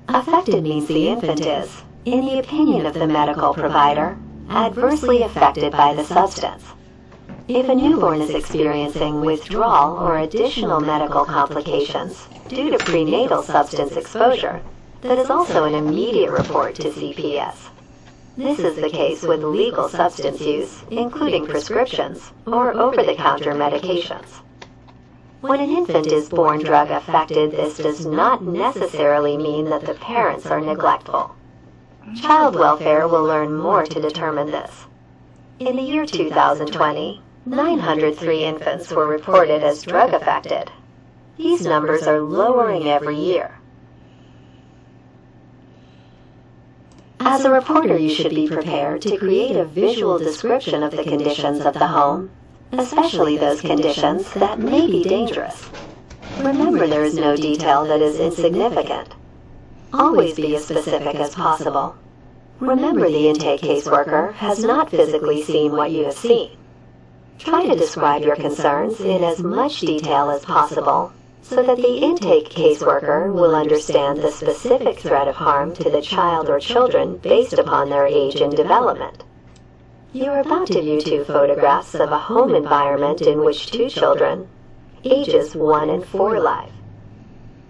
Affected means the infant is, in the opinion of the medical provider, adversely affected by the substance. If a newborn is experiencing withdrawal or additional medical complications due to prenatal substance exposure, that is also an immediate report to CPS. This is the case with legal substance use, including prescriptions or over-the-counter medications. When an infant is born drug-affected, this does not necessarily mean that the parents are neglectful. Child welfare will learn more to determine this. In the year 2020, 903 infants were reported as drug-affected. These numbers are lowering every year. As a reporter, you should be prepared to create a visual description of the conditions of the home, especially those conditions that may be dangerous. Remember, there is no detail that is insignificant. Always be as specific as possible. Remember, the intake caseworker has not physically seen what you have seen. Try to describe your concerns in as much detail as possible so that the intake caseworker will understand the specific threat of harm to the child or children based upon their age and development. You are about to view 2 photographs of a home environment in which 2 children, ages 1 and 4, live.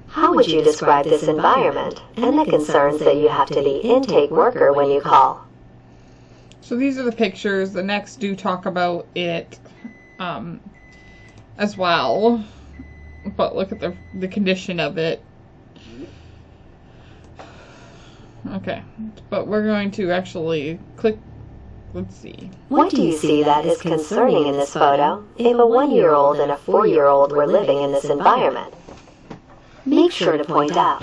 How would you describe this environment and the concerns that you have to the intake worker when you call? So these are the pictures. The next do talk about it as well. But look at the condition of it. Okay. But we're going to actually click. Let's see. What do you see that is concerning in this photo if a 1-year-old and a 4-year-old were living in this environment? Make sure to point out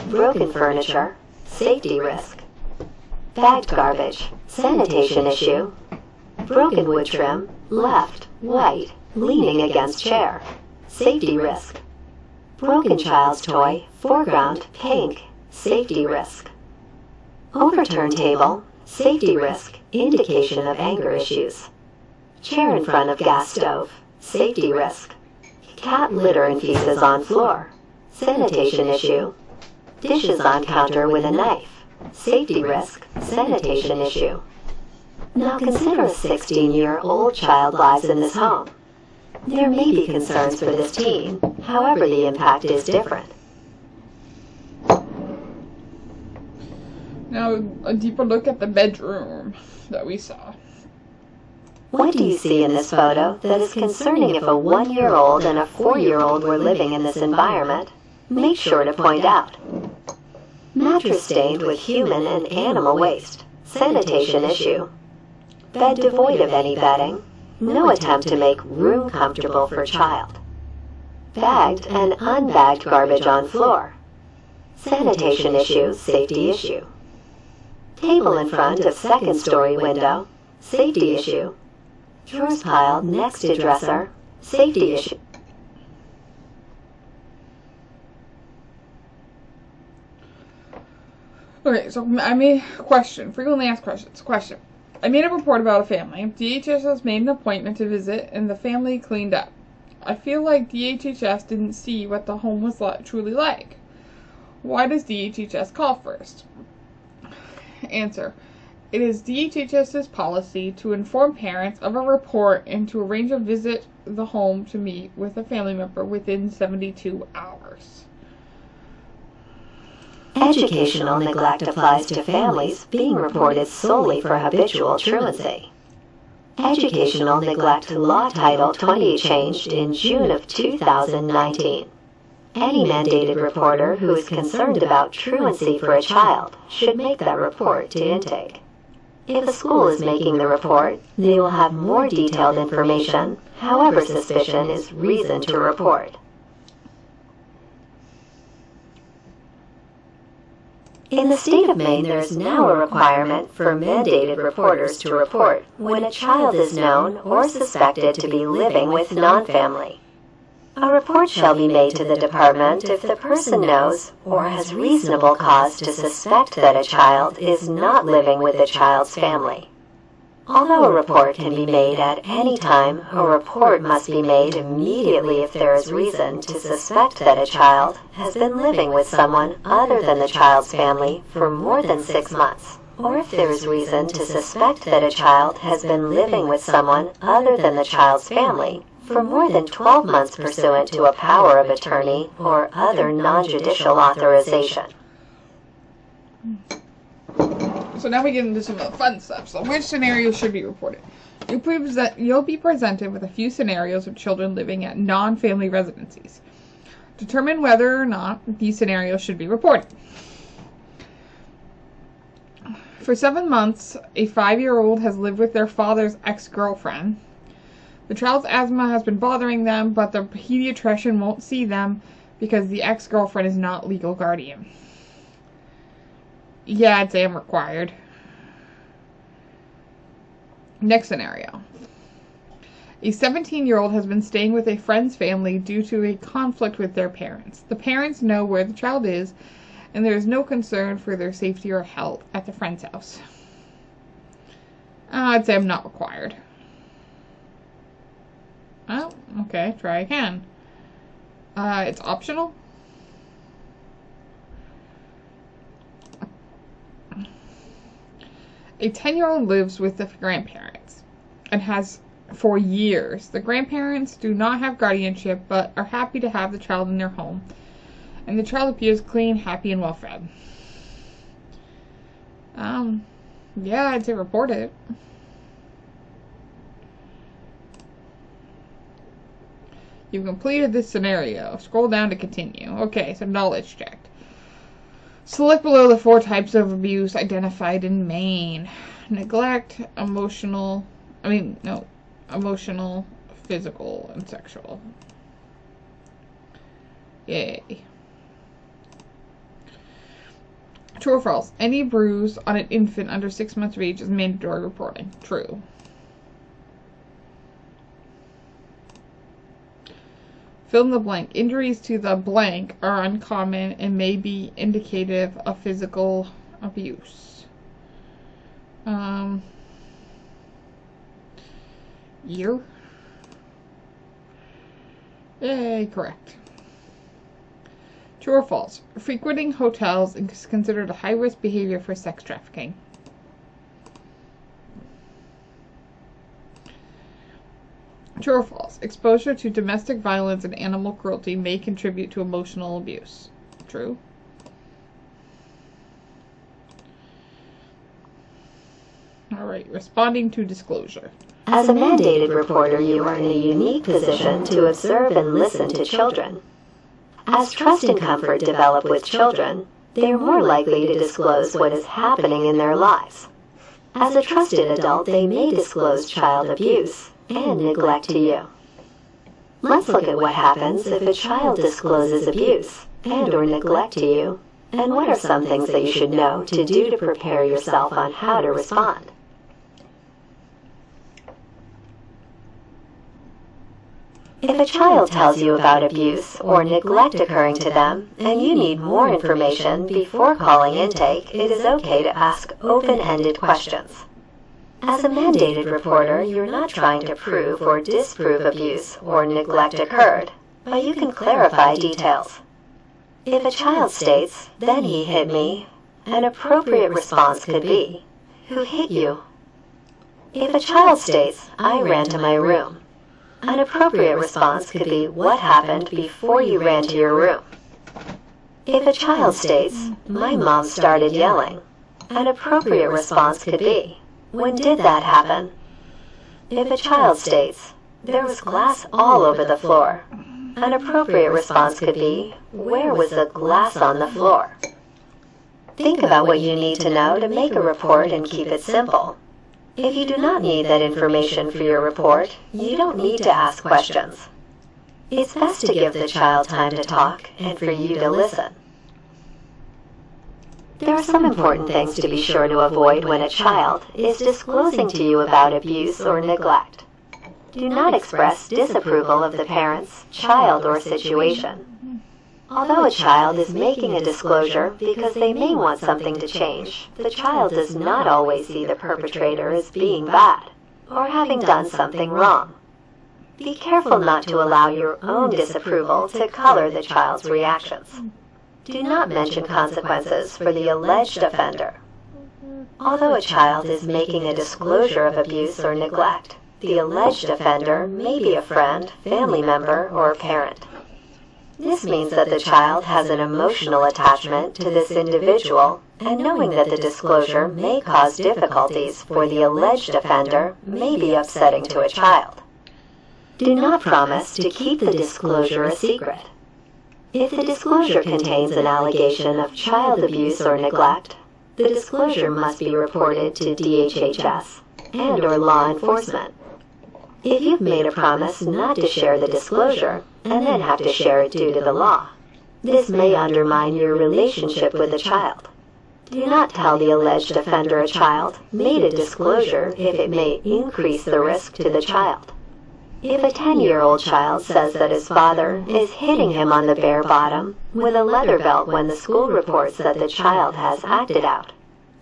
broken furniture, safety risk, bagged garbage, sanitation issue, broken wood trim, left, white, leaning against chair, safety risk, broken child's toy, foreground, pink, safety risk, overturned table, safety risk, indication of anger issues, chair in front of gas stove, safety risk, cat litter and feces on floor, sanitation issue, dishes on counter with a knife, safety risk, sanitation issue. Now consider a 16-year-old child lives in this home. There may be concerns for this teen, however the impact is different. Now a deeper look at the bedroom that we saw. What do you see in this photo that is concerning if a 1-year-old and a 4-year-old were living in this environment? Make sure to point out. Mattress stained with human and animal waste, sanitation issue, bed devoid of any bedding, no attempt to make room comfortable for child, bagged and unbagged garbage on floor, sanitation issue, safety issue, table in front of second-story window, safety issue, drawers piled next to dresser, safety issue. Okay, so I made a question. Frequently asked questions. Question. I made a report about a family. DHS has made an appointment to visit, and the family cleaned up. I feel like DHS didn't see what the home was truly like. Why does DHS call first? Answer. It is DHS's policy to inform parents of a report and to arrange a visit the home to meet with a family member within 72 hours. Educational neglect applies to families being reported solely for habitual truancy. Educational Neglect Law Title 20 changed in June of 2019. Any mandated reporter who is concerned about truancy for a child should make that report to intake. If a school is making the report, they will have more detailed information. However, suspicion is reason to report. In the state of Maine, there is now a requirement for mandated reporters to report when a child is known or suspected to be living with non-family. A report shall be made to the department if the person knows or has reasonable cause to suspect that a child is not living with the child's family. Although a report can be made at any time, a report must be made immediately if there is reason to suspect that a child has been living with someone other than the child's family for more than 6 months, or if there is reason to suspect that a child has been living with someone other than the child's family for more than 12 months pursuant to a power of attorney or other non-judicial authorization. So now we get into some of the fun stuff. So which scenarios should be reported? You'll be presented with a few scenarios of children living at non-family residencies. Determine whether or not these scenarios should be reported. For 7 months, a 5-year-old has lived with their father's ex-girlfriend. The child's asthma has been bothering them, but the pediatrician won't see them because the ex-girlfriend is not legal guardian. Yeah, I'd say I'm required. Next scenario. A 17-year-old has been staying with a friend's family due to a conflict with their parents. The parents know where the child is, and there is no concern for their safety or health at the friend's house. I'd say I'm not required. Oh, okay, try again. It's optional. A 10-year-old lives with the grandparents and has for years. The grandparents do not have guardianship but are happy to have the child in their home, and the child appears clean, happy, and well fed. Yeah, I'd say report it. You've completed this scenario. Scroll down to continue. Okay, so knowledge checked. Select below the 4 types of abuse identified in Maine. Neglect, emotional, physical, and sexual. Yay. True or false? Any bruise on an infant under 6 months of age is mandatory reporting. True. Fill in the blank. Injuries to the blank are uncommon and may be indicative of physical abuse. Year? Yay, correct. True or false? Frequenting hotels is considered a high-risk behavior for sex trafficking. True or false? Exposure to domestic violence and animal cruelty may contribute to emotional abuse. True. Alright, responding to disclosure. As a mandated reporter, you are in a unique position to observe and listen to children. As trust and comfort develop with children, they are more likely to disclose what is happening in their lives. As a trusted adult, they may disclose child abuse and neglect to you. Let's look at what happens if a child discloses abuse and or neglect to you, and what are some things that you should know to do to prepare yourself on how to respond. If a child tells you about abuse or neglect occurring to them, and you need more information before calling intake, it is okay to ask open-ended questions. As a mandated reporter, you're not trying to prove or disprove abuse or neglect occurred, but you can clarify details. If a child states, "Then he hit me," an appropriate response could be, "Who hit you?" If a child states, "I ran to my room," an appropriate response could be, "What happened before you ran to your room?" If a child states, "My mom started yelling," an appropriate response could be, "When did that happen?" If a child states, "There was glass all over the floor," An appropriate response could be, "Where was the glass on the floor?" Think about what you need to know to make a report and keep it simple. If you do not need that information for your report, you don't need to ask questions. It's best to give the child time to talk and for you to listen. There are some important things to be sure to avoid when a child is disclosing to you about abuse or neglect. Do not express disapproval of the parents, child, or situation. Although a child is making a disclosure because they may want something to change, the child does not always see the perpetrator as being bad or having done something wrong. Be careful not to allow your own disapproval to color the child's reactions. Do not mention consequences for the alleged offender. Although a child is making a disclosure of abuse or neglect, the alleged offender may be a friend, family member, or parent. This means that the child has an emotional attachment to this individual, and knowing that the disclosure may cause difficulties for the alleged offender may be upsetting to a child. Do not promise to keep the disclosure a secret. If the disclosure contains an allegation of child abuse or neglect, the disclosure must be reported to DHHS and/or law enforcement. If you've made a promise not to share the disclosure and then have to share it due to the law, this may undermine your relationship with the child. Do not tell the alleged offender a child made a disclosure if it may increase the risk to the child. If a 10-year-old child says that his father is hitting him on the bare bottom with a leather belt when the school reports that the child has acted out,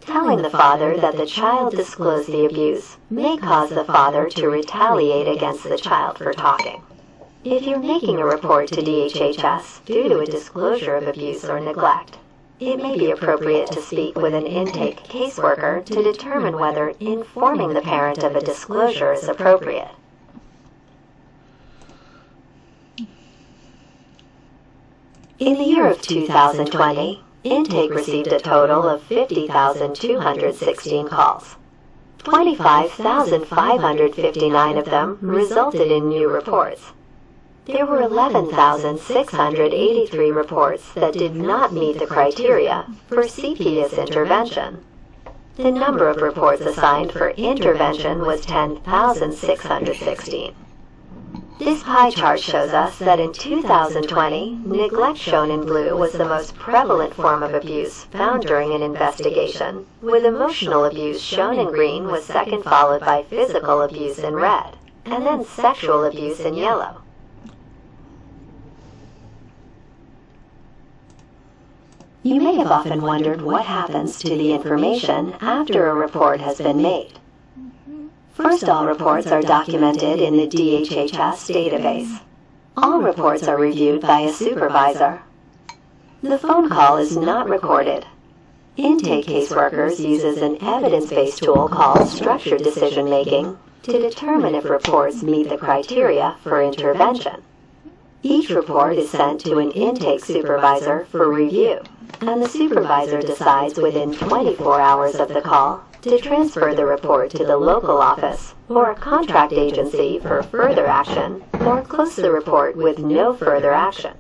telling the father that the child disclosed the abuse may cause the father to retaliate against the child for talking. If you're making a report to DHHS due to a disclosure of abuse or neglect, it may be appropriate to speak with an intake caseworker to determine whether informing the parent of a disclosure is appropriate. In the year of 2020, Intake received a total of 50,216 calls. 25,559 of them resulted in new reports. There were 11,683 reports that did not meet the criteria for CPS intervention. The number of reports assigned for intervention was 10,616. This pie chart shows us that in 2020, neglect shown in blue was the most prevalent form of abuse found during an investigation, with emotional abuse shown in green was second, followed by physical abuse in red, and then sexual abuse in yellow. You may have often wondered what happens to the information after a report has been made. First, all reports are documented in the DHHS database. All reports are reviewed by a supervisor. The phone call is not recorded. Intake caseworkers uses an evidence-based tool called structured decision-making to determine if reports meet the criteria for intervention. Each report is sent to an intake supervisor for review, and the supervisor decides within 24 hours of the call to transfer the report to the local office or a contract agency for further action, or close the report with no further action.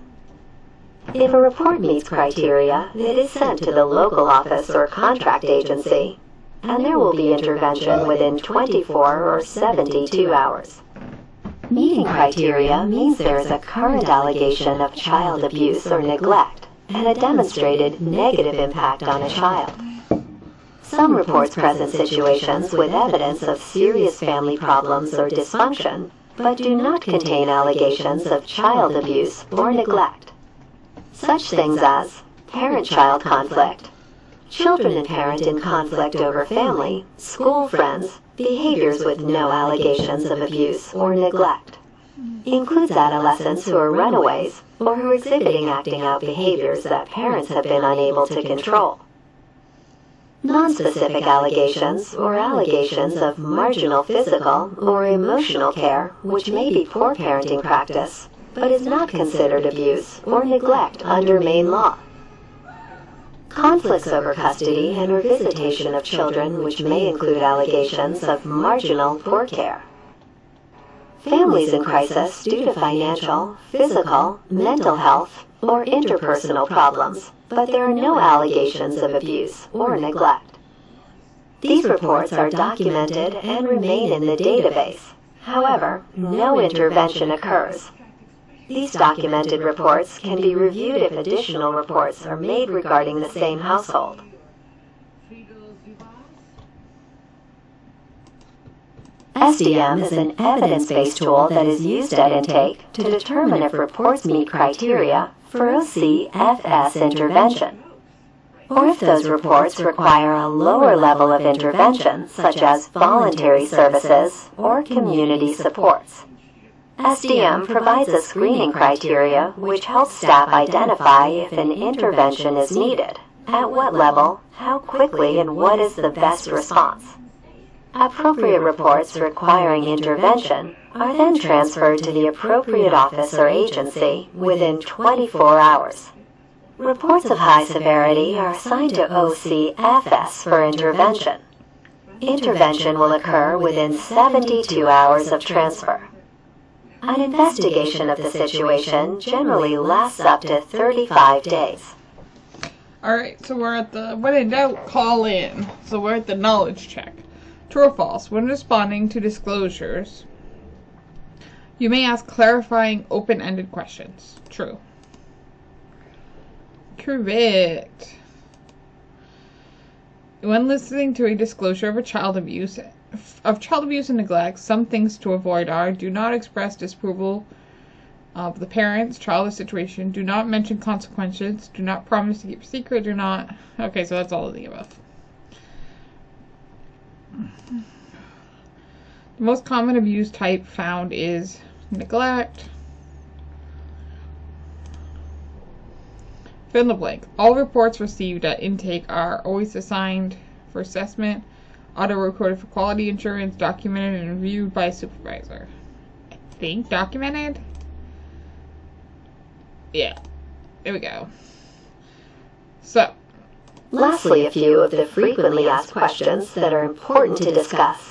If a report meets criteria, it is sent to the local office or contract agency, and there will be intervention within 24 or 72 hours. Meeting criteria means there is a current allegation of child abuse or neglect and a demonstrated negative impact on a child. Some reports present situations with evidence of serious family problems or dysfunction, but do not contain allegations of child abuse or neglect. Such things as parent-child conflict, children and parent in conflict over family, school friends, behaviors with no allegations of abuse or neglect. Includes adolescents who are runaways or who are exhibiting acting out behaviors that parents have been unable to control. Nonspecific allegations or allegations of marginal physical or emotional care, which may be poor parenting practice, but is not considered abuse or neglect under Maine law. Conflicts over custody and or visitation of children, which may include allegations of marginal poor care. families in crisis due to financial, physical, mental health, or interpersonal problems, but there are no allegations of abuse or neglect. These reports are documented and remain in the database. However, no intervention occurs. These documented reports can be reviewed if additional reports are made regarding the same household. SDM is an evidence-based tool that is used at intake to determine if reports meet criteria for OCFS intervention, or if those reports require a lower level of intervention, such as voluntary services or community supports. SDM provides a screening criteria which helps staff identify if an intervention is needed, at what level, how quickly, and what is the best response. Appropriate reports requiring intervention are then transferred to the appropriate office or agency within 24 hours. Reports of high severity are assigned to OCFS for intervention. Intervention will occur within 72 hours of transfer. An investigation of the situation generally lasts up to 35 days. Alright, so we're at the when in doubt, call in. So we're at the knowledge check. True or false? When responding to disclosures, you may ask clarifying, open-ended questions. True. Correct. When listening to a disclosure of child abuse and neglect, some things to avoid are: do not express disapproval of the parents, child, or situation. Do not mention consequences. Do not promise to keep a secret. Do not. Okay, so that's all of the above. The most common abuse type found is neglect. Fill in the blank. All reports received at intake are always assigned for assessment, auto-recorded for quality assurance, documented and reviewed by a supervisor. I think documented? Yeah. There we go. So, lastly, a few of the frequently asked questions that are important to discuss.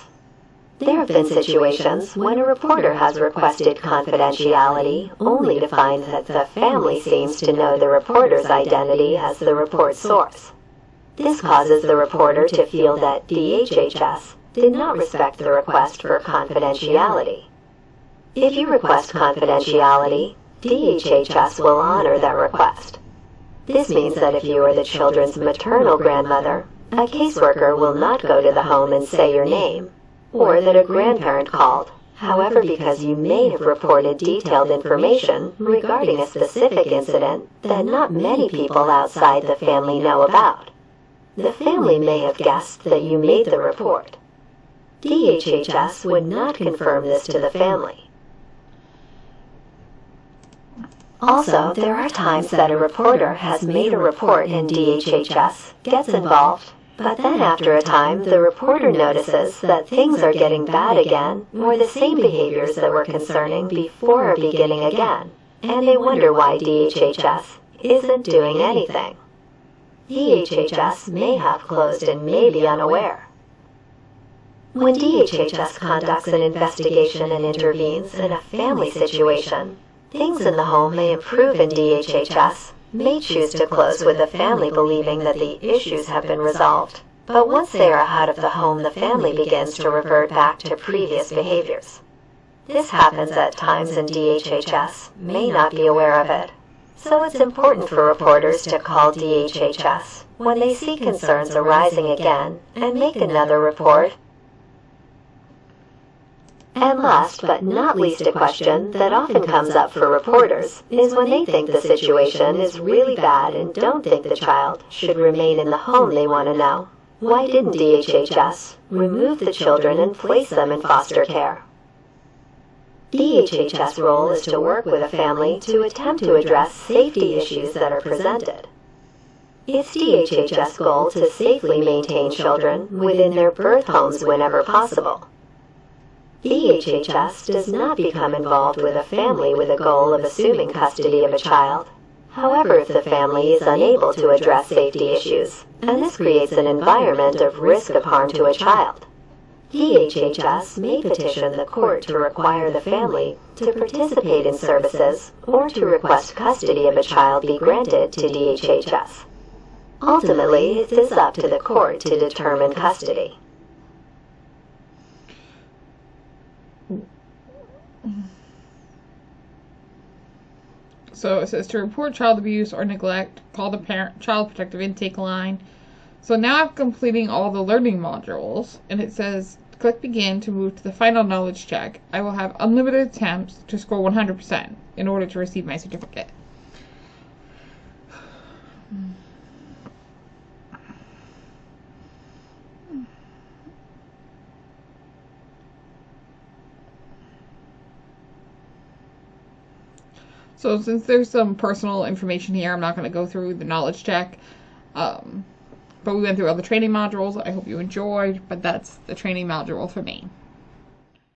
There have been situations when a reporter has requested confidentiality only to find that the family seems to know the reporter's identity as the report source. This causes the reporter to feel that DHHS did not respect the request for confidentiality. If you request confidentiality, DHHS will honor that request. This means that if you are the children's maternal grandmother, a caseworker will not go to the home and say your name, or that a grandparent called. However, because you may have reported detailed information regarding a specific incident that not many people outside the family know about, the family may have guessed that you made the report. DHHS would not confirm this to the family. Also, there are times that a reporter has made a report and DHHS gets involved, but then after a time the reporter notices that things are getting bad again, or the same behaviors that were concerning before are beginning again, and they wonder why DHHS isn't doing anything. DHHS may have closed and may be unaware. When DHHS conducts an investigation and intervenes in a family situation, things in the home may improve and DHHS may choose to close with the family believing that the issues have been resolved. But once they are out of the home, the family begins to revert back to previous behaviors. This happens at times and DHHS may not be aware of it. So it's important for reporters to call DHHS when they see concerns arising again and make another report. And last but not least, a question that often comes up for reporters is when they think the situation is really bad and don't think the child should remain in the home. They want to know, why didn't DHHS remove the children and place them in foster care? DHHS' role is to work with a family to attempt to address safety issues that are presented. It's DHHS' goal to safely maintain children within their birth homes whenever possible. DHHS does not become involved with a family with a goal of assuming custody of a child. However, if the family is unable to address safety issues, and this creates an environment of risk of harm to a child, DHHS may petition the court to require the family to participate in services or to request custody of a child be granted to DHHS. Ultimately, it is up to the court to determine custody. So it says to report child abuse or neglect, call the child protective intake line. So now I'm completing all the learning modules, and it says click begin to move to the final knowledge check. I will have unlimited attempts to score 100% in order to receive my certificate. So since there's some personal information here, I'm not going to go through the knowledge check. But we went through all the training modules. I hope you enjoyed, but that's the training module for me.